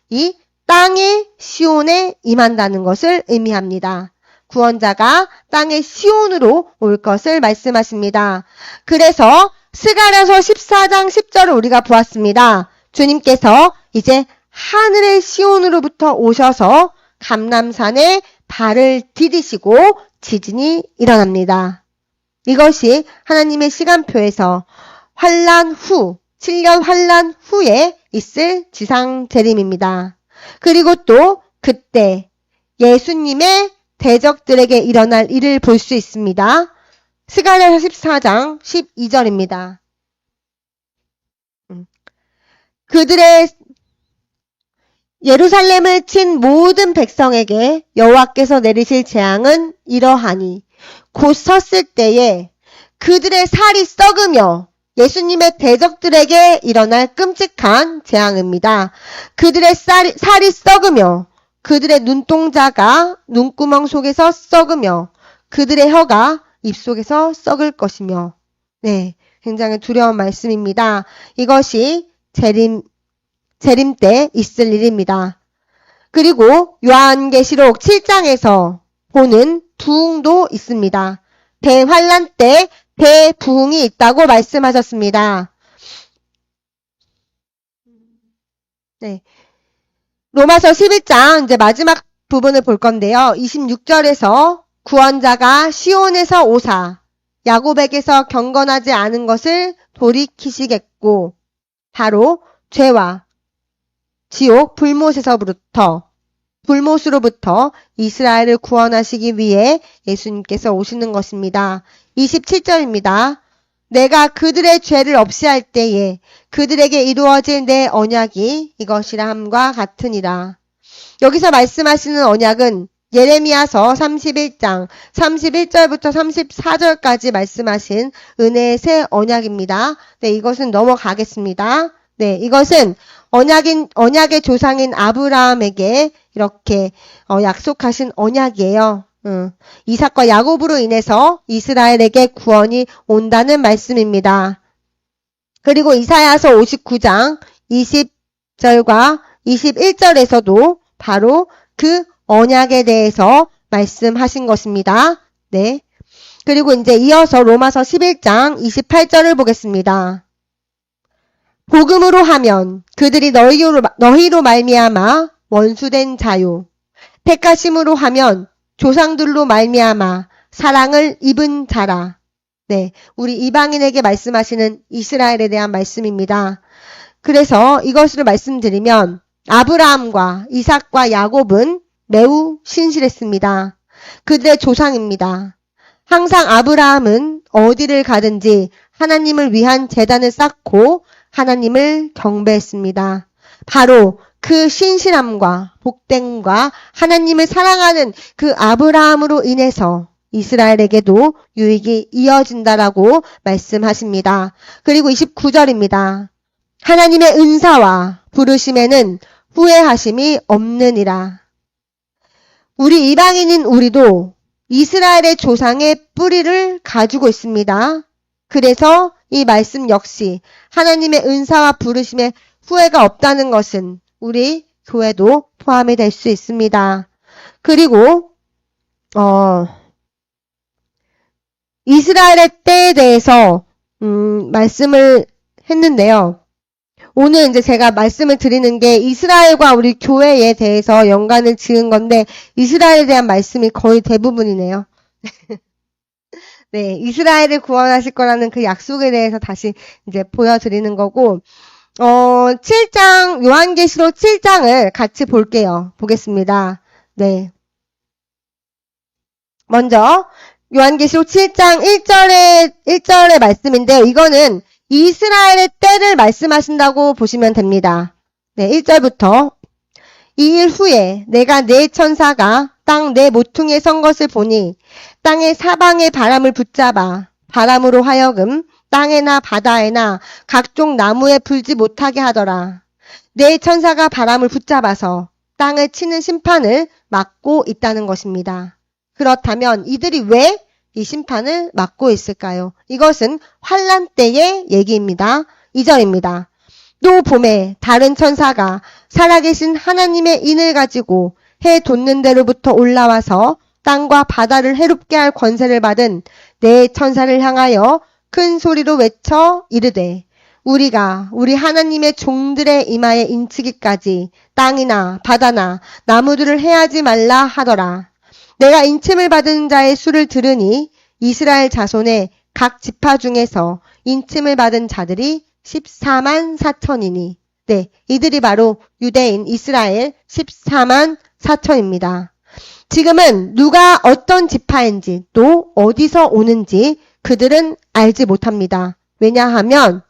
이 땅의 시온에 임한다는 것을 의미합니다. 구원자가 땅의 시온으로 올 것을 말씀하십니다. 그래서 스가랴서 14장 10절을 우리가 보았습니다. 주님께서 이제 하늘의 시온으로부터 오셔서 감람산에 발을 디디시고 지진이 일어납니다. 이것이 하나님의 시간표에서 환란 후, 7년 환란 후에 있을 지상 재림입니다. 그리고 또 그때 예수님의 대적들에게 일어날 일을 볼 수 있습니다. 스가랴서 14장 12절입니다. 그들의 예루살렘을 친 모든 백성에게 여호와께서 내리실 재앙은 이러하니 곧 섰을 때에 그들의 살이 썩으며 예수님의 대적들에게 일어날 끔찍한 재앙입니다. 그들의 살이 썩으며 그들의 눈동자가 눈구멍 속에서 썩으며 그들의 혀가 입속에서 썩을 것이며, 네, 굉장히 두려운 말씀입니다. 이것이 재림 때 있을 일입니다. 그리고 요한계시록 7장에서 보는 부흥도 있습니다. 대환란 때 대부흥이 있다고 말씀하셨습니다. 네. 로마서 11장 이제 마지막 부분을 볼 건데요. 26절에서 구원자가 시온에서 오사 야곱에게서 경건하지 않은 것을 돌이키시겠고, 바로 죄와 지옥 불못으로부터 이스라엘을 구원하시기 위해 예수님께서 오시는 것입니다. 27절입니다. 내가 그들의 죄를 없이 할 때에 그들에게 이루어질 내 언약이 이것이라 함과 같으니라. 여기서 말씀하시는 언약은 예레미야서 31장 31절부터 34절까지 말씀하신 은혜의 새 언약입니다. 네, 이것은 넘어가겠습니다. 네, 이것은 언약의 조상인 아브라함에게 이렇게 약속하신 언약이에요. 이삭과 야곱으로 인해서 이스라엘에게 구원이 온다는 말씀입니다. 그리고 이사야서 59장 20절과 21절에서도 바로 그 언약에 대해서 말씀하신 것입니다. 네. 그리고 이제 이어서 로마서 11장 28절을 보겠습니다. 복음으로 하면 그들이 너희로 말미암아 원수된 자요. 택하심으로 하면 조상들로 말미암아 사랑을 입은 자라. 네, 우리 이방인에게 말씀하시는 이스라엘에 대한 말씀입니다. 그래서 이것을 말씀드리면 아브라함과 이삭과 야곱은 매우 신실했습니다. 그들의 조상입니다. 항상 아브라함은 어디를 가든지 하나님을 위한 제단을 쌓고 하나님을 경배했습니다. 바로 그 신실함과 복됨과 하나님을 사랑하는 그 아브라함으로 인해서 이스라엘에게도 유익이 이어진다라고 말씀하십니다. 그리고 29절입니다. 하나님의 은사와 부르심에는 후회하심이 없느니라. 우리 이방인인 우리도 이스라엘의 조상의 뿌리를 가지고 있습니다. 그래서 이 말씀 역시 하나님의 은사와 부르심에 후회가 없다는 것은 우리 교회도 포함이 될 수 있습니다. 그리고 이스라엘의 때에 대해서 말씀을 했는데요. 오늘 이제 제가 말씀을 드리는 게 이스라엘과 우리 교회에 대해서 연관을 지은 건데 이스라엘에 대한 말씀이 거의 대부분이네요. 네, 이스라엘을 구원하실 거라는 그 약속에 대해서 다시 이제 보여드리는 거고 7장 요한계시록 7장을 같이 볼게요. 보겠습니다. 네. 먼저 요한계시록 7장 1절의 말씀인데요. 이거는 이스라엘의 때를 말씀하신다고 보시면 됩니다. 네, 1절부터 2일 후에 내가 네 천사가 땅 네 모퉁이에 선 것을 보니 땅의 사방의 바람을 붙잡아 바람으로 하여금 땅에나 바다에나 각종 나무에 불지 못하게 하더라. 네 천사가 바람을 붙잡아서 땅을 치는 심판을 막고 있다는 것입니다. 그렇다면 이들이 왜 이 심판을 막고 있을까요? 이것은 환란 때의 얘기입니다. 2절입니다. 또 봄에 다른 천사가 살아계신 하나님의 인을 가지고 해 돋는 데로부터 올라와서 땅과 바다를 해롭게 할 권세를 받은 네 천사를 향하여 큰 소리로 외쳐 이르되 우리가 우리 하나님의 종들의 이마에 인치기까지 땅이나 바다나 나무들을 해하지 말라 하더라. 내가 인침을 받은 자의 수를 들으니 이스라엘 자손의 각 지파 중에서 인침을 받은 자들이 14만 4천이니 네, 이들이 바로 유대인 이스라엘 14만 4천입니다. 지금은 누가 어떤 지파인지 또 어디서 오는지 그들은 알지 못합니다. 왜냐하면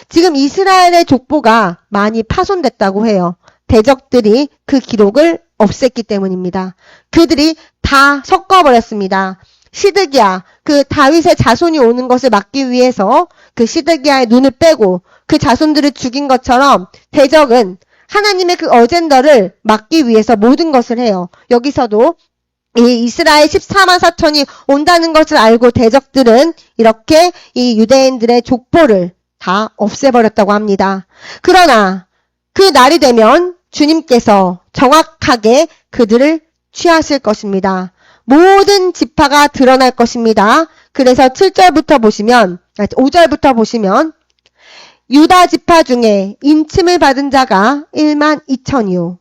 지금 이스라엘의 족보가 많이 파손됐다고 해요. 대적들이 그 기록을 없앴기 때문입니다. 그들이 다 섞어버렸습니다. 시드기야, 그 다윗의 자손이 오는 것을 막기 위해서 그 시드기야의 눈을 빼고 그 자손들을 죽인 것처럼 대적은 하나님의 그 어젠더를 막기 위해서 모든 것을 해요. 여기서도 이 이스라엘 14만 4천이 온다는 것을 알고 대적들은 이렇게 이 유대인들의 족보를 다 없애버렸다고 합니다. 그러나 그 날이 되면 주님께서 정확하게 그들을 취하실 것입니다. 모든 지파가 드러날 것입니다. 그래서 7절부터 보시면, 5절부터 보시면 유다 지파 중에 인침을 받은 자가 1만 2천이요.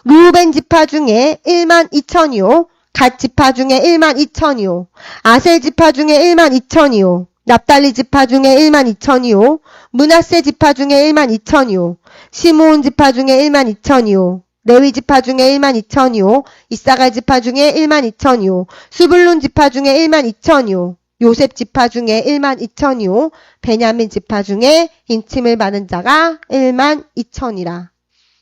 루벤 지파 중에 1만 2천이요. 갓 지파 중에 1만 2천이요. 아셀 지파 중에 1만 2천이요. 납달리 지파 중에 1만 2천이요. 므낫세 지파 중에 1만 2천이요. 시므온 지파 중에 1만 2천이요. 레위 지파 중에 1만 2천이요. 이사갈 지파 중에 1만 2천이요. 수불론 지파 중에 1만 2천이요. 요셉 지파 중에 1만 2천이요. 베냐민 지파 중에 인침을 받은 자가 1만 2천이라.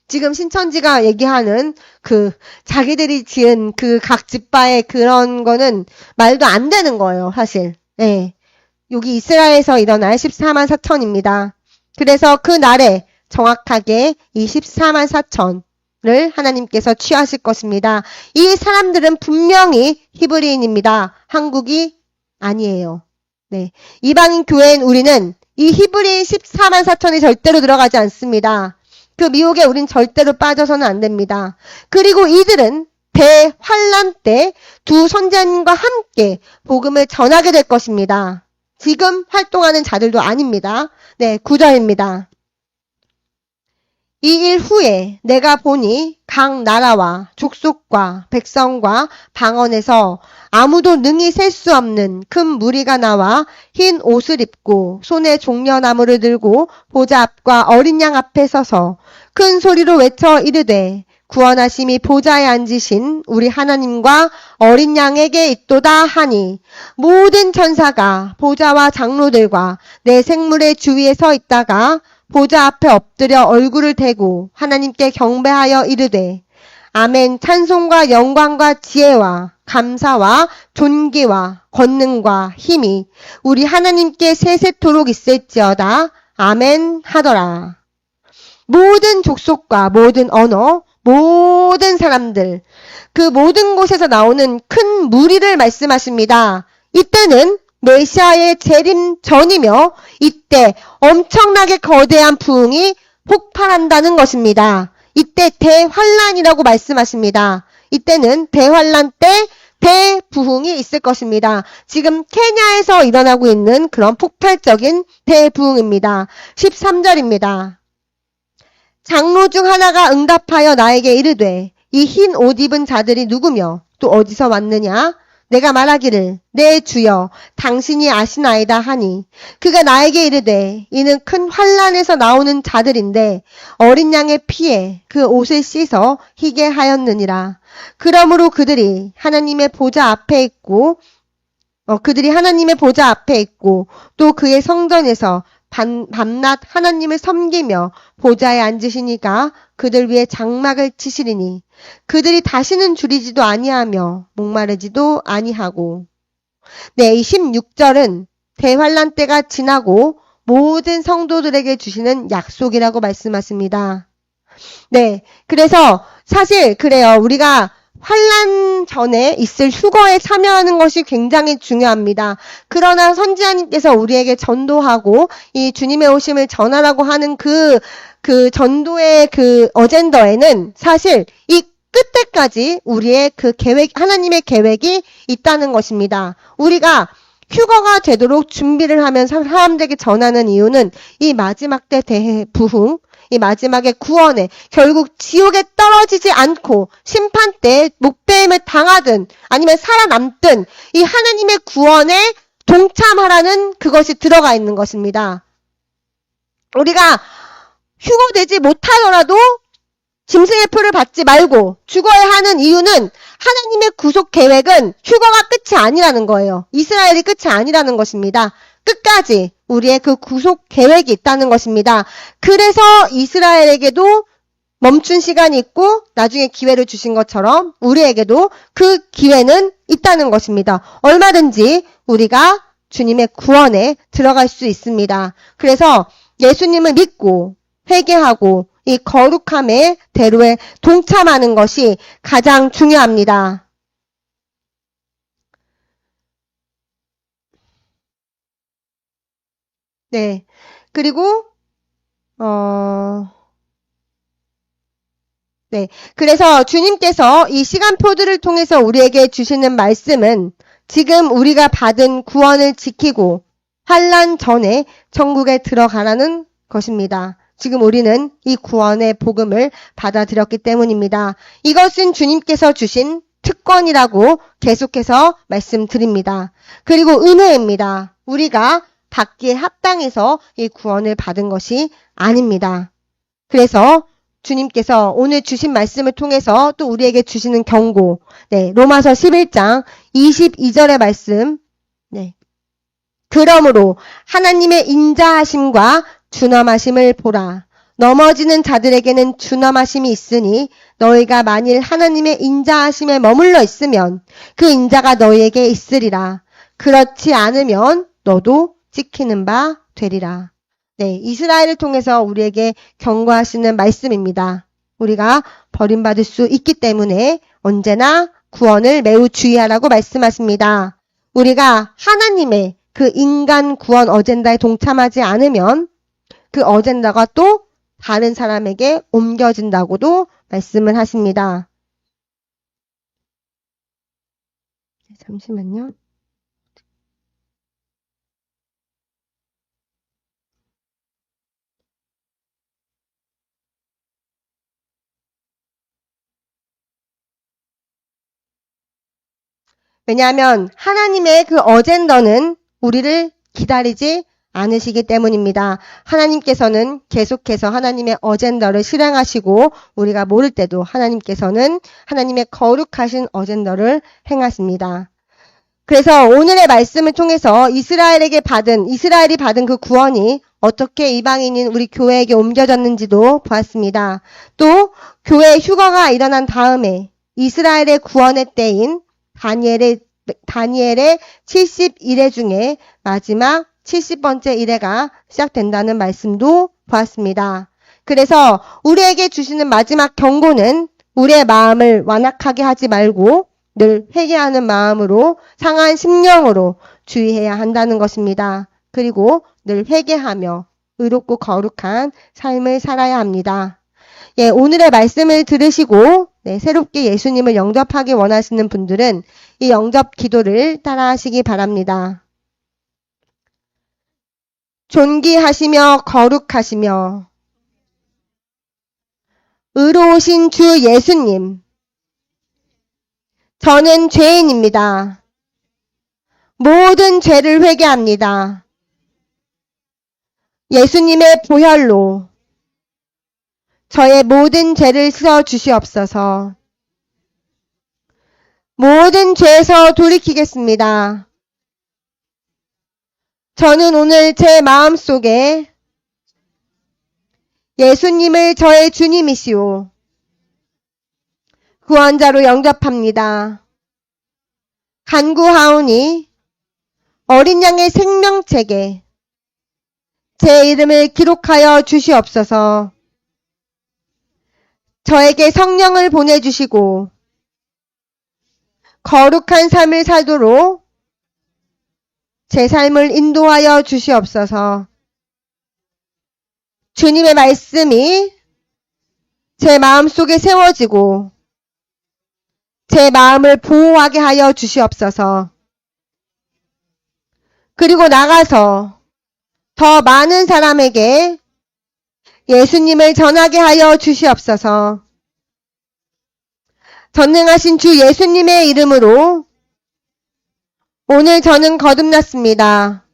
지금 신천지가 얘기하는 그 자기들이 지은 그 각 지파의 그런 거는 말도 안 되는 거예요, 사실. 네. 여기 이스라엘에서 일어날 14만 4천입니다. 그래서 그 날에 정확하게 이 14만 4천을 하나님께서 취하실 것입니다. 이 사람들은 분명히 히브리인입니다. 한국이 아니에요. 네. 이방인 교회인 우리는 이 히브리인 14만 4천이 절대로 들어가지 않습니다. 그 미혹에 우린 절대로 빠져서는 안 됩니다. 그리고 이들은 대환란 때 두 선지자님과 함께 복음을 전하게 될 것입니다. 지금 활동하는 자들도 아닙니다. 네, 9절입니다. 이 일 후에 내가 보니 각 나라와 족속과 백성과 방언에서 아무도 능히 셀 수 없는 큰 무리가 나와 흰 옷을 입고 손에 종려나무를 들고 보좌 앞과 어린 양 앞에 서서 큰 소리로 외쳐 이르되 구원하심이 보좌에 앉으신 우리 하나님과 어린 양에게 있도다 하니 모든 천사가 보좌와 장로들과 내 생물의 주위에 서 있다가 보좌 앞에 엎드려 얼굴을 대고 하나님께 경배하여 이르되 아멘. 찬송과 영광과 지혜와 감사와 존귀와 권능과 힘이 우리 하나님께 세세토록 있을지어다. 아멘 하더라. 모든 족속과 모든 언어, 모든 사람들, 그 모든 곳에서 나오는 큰 무리를 말씀하십니다. 이때는 메시아의 재림 전이며 이때 엄청나게 거대한 부흥이 폭발한다는 것입니다. 이때 대환란이라고 말씀하십니다. 이때는 대환란 때 대부흥이 있을 것입니다. 지금 케냐에서 일어나고 있는 그런 폭발적인 대부흥입니다. 13절입니다. 장로 중 하나가 응답하여 나에게 이르되 이 흰 옷 입은 자들이 누구며 또 어디서 왔느냐? 내가 말하기를 내 주여 당신이 아시나이다 하니 그가 나에게 이르되 이는 큰 환란에서 나오는 자들인데 어린 양의 피에 그 옷을 씻어 희게 하였느니라. 그러므로 그들이 하나님의 보좌 앞에 있고 또 그의 성전에서 밤낮 하나님을 섬기며 보좌에 앉으시니까 그들 위에 장막을 치시리니 그들이 다시는 줄이지도 아니하며 목마르지도 아니하고. 네, 이 16절은 대환란 때가 지나고 모든 성도들에게 주시는 약속이라고 말씀하십니다. 네, 그래서 사실 그래요. 우리가 환란 전에 있을 휴거에 참여하는 것이 굉장히 중요합니다. 그러나 선지자님께서 우리에게 전도하고 이 주님의 오심을 전하라고 하는 그 전도의 그 어젠더에는 사실 이 끝때까지 우리의 그 계획, 하나님의 계획이 있다는 것입니다. 우리가 휴거가 되도록 준비를 하면 사람들에게 전하는 이유는 이 마지막 때 대부흥, 이 마지막에 구원에 결국 지옥에 떨어지지 않고 심판 때 목배임을 당하든 아니면 살아남든 이 하나님의 구원에 동참하라는 그것이 들어가 있는 것입니다. 우리가 휴거되지 못하더라도 짐승의 표를 받지 말고 죽어야 하는 이유는 하나님의 구속 계획은 휴거가 끝이 아니라는 거예요. 이스라엘이 끝이 아니라는 것입니다. 끝까지 우리의 그 구속 계획이 있다는 것입니다. 그래서 이스라엘에게도 멈춘 시간이 있고 나중에 기회를 주신 것처럼 우리에게도 그 기회는 있다는 것입니다. 얼마든지 우리가 주님의 구원에 들어갈 수 있습니다. 그래서 예수님을 믿고 회개하고 이 거룩함의 대로에 동참하는 것이 가장 중요합니다. 네. 그리고 네. 그래서 주님께서 이 시간표들을 통해서 우리에게 주시는 말씀은 지금 우리가 받은 구원을 지키고 환난 전에 천국에 들어가라는 것입니다. 지금 우리는 이 구원의 복음을 받아들였기 때문입니다. 이것은 주님께서 주신 특권이라고 계속해서 말씀드립니다. 그리고 은혜입니다. 우리가 받기에 합당해서 이 구원을 받은 것이 아닙니다. 그래서 주님께서 오늘 주신 말씀을 통해서 또 우리에게 주시는 경고, 네, 로마서 11장 22절의 말씀, 네. 그러므로 하나님의 인자하심과 준엄하심을 보라. 넘어지는 자들에게는 준엄하심이 있으니 너희가 만일 하나님의 인자하심에 머물러 있으면 그 인자가 너희에게 있으리라. 그렇지 않으면 너도 찍히는 바 되리라. 네, 이스라엘을 통해서 우리에게 경고하시는 말씀입니다. 우리가 버림받을 수 있기 때문에 언제나 구원을 매우 주의하라고 말씀하십니다. 우리가 하나님의 그 인간 구원 어젠다에 동참하지 않으면 그 어젠다가 또 다른 사람에게 옮겨진다고도 말씀을 하십니다. 잠시만요. 왜냐하면 하나님의 그 어젠더는 우리를 기다리지 않으시기 때문입니다. 하나님께서는 계속해서 하나님의 어젠더를 실행하시고 우리가 모를 때도 하나님께서는 하나님의 거룩하신 어젠더를 행하십니다. 그래서 오늘의 말씀을 통해서 이스라엘이 받은 그 구원이 어떻게 이방인인 우리 교회에게 옮겨졌는지도 보았습니다. 또 교회 휴거가 일어난 다음에 이스라엘의 구원의 때인 다니엘의 70일의 중에 마지막 70번째 일회가 시작된다는 말씀도 보았습니다. 그래서 우리에게 주시는 마지막 경고는 우리의 마음을 완악하게 하지 말고 늘 회개하는 마음으로 상한 심령으로 주의해야 한다는 것입니다. 그리고 늘 회개하며 의롭고 거룩한 삶을 살아야 합니다. 오늘의 말씀을 들으시고 새롭게 예수님을 영접하기 원하시는 분들은 이 영접 기도를 따라하시기 바랍니다. 존귀하시며 거룩하시며 의로우신 주 예수님, 저는 죄인입니다. 모든 죄를 회개합니다. 예수님의 보혈로 저의 모든 죄를 씻어 주시옵소서. 모든 죄에서 돌이키겠습니다. 저는 오늘 제 마음속에 예수님을 저의 주님이시오 구원자로 영접합니다. 간구하오니 어린 양의 생명책에 제 이름을 기록하여 주시옵소서. 저에게 성령을 보내주시고 거룩한 삶을 살도록 제 삶을 인도하여 주시옵소서. 주님의 말씀이 제 마음속에 세워지고 제 마음을 보호하게 하여 주시옵소서. 그리고 나가서 더 많은 사람에게 예수님을 전하게 하여 주시옵소서. 전능하신 주 예수님의 이름으로 오늘 저는 거듭났습니다.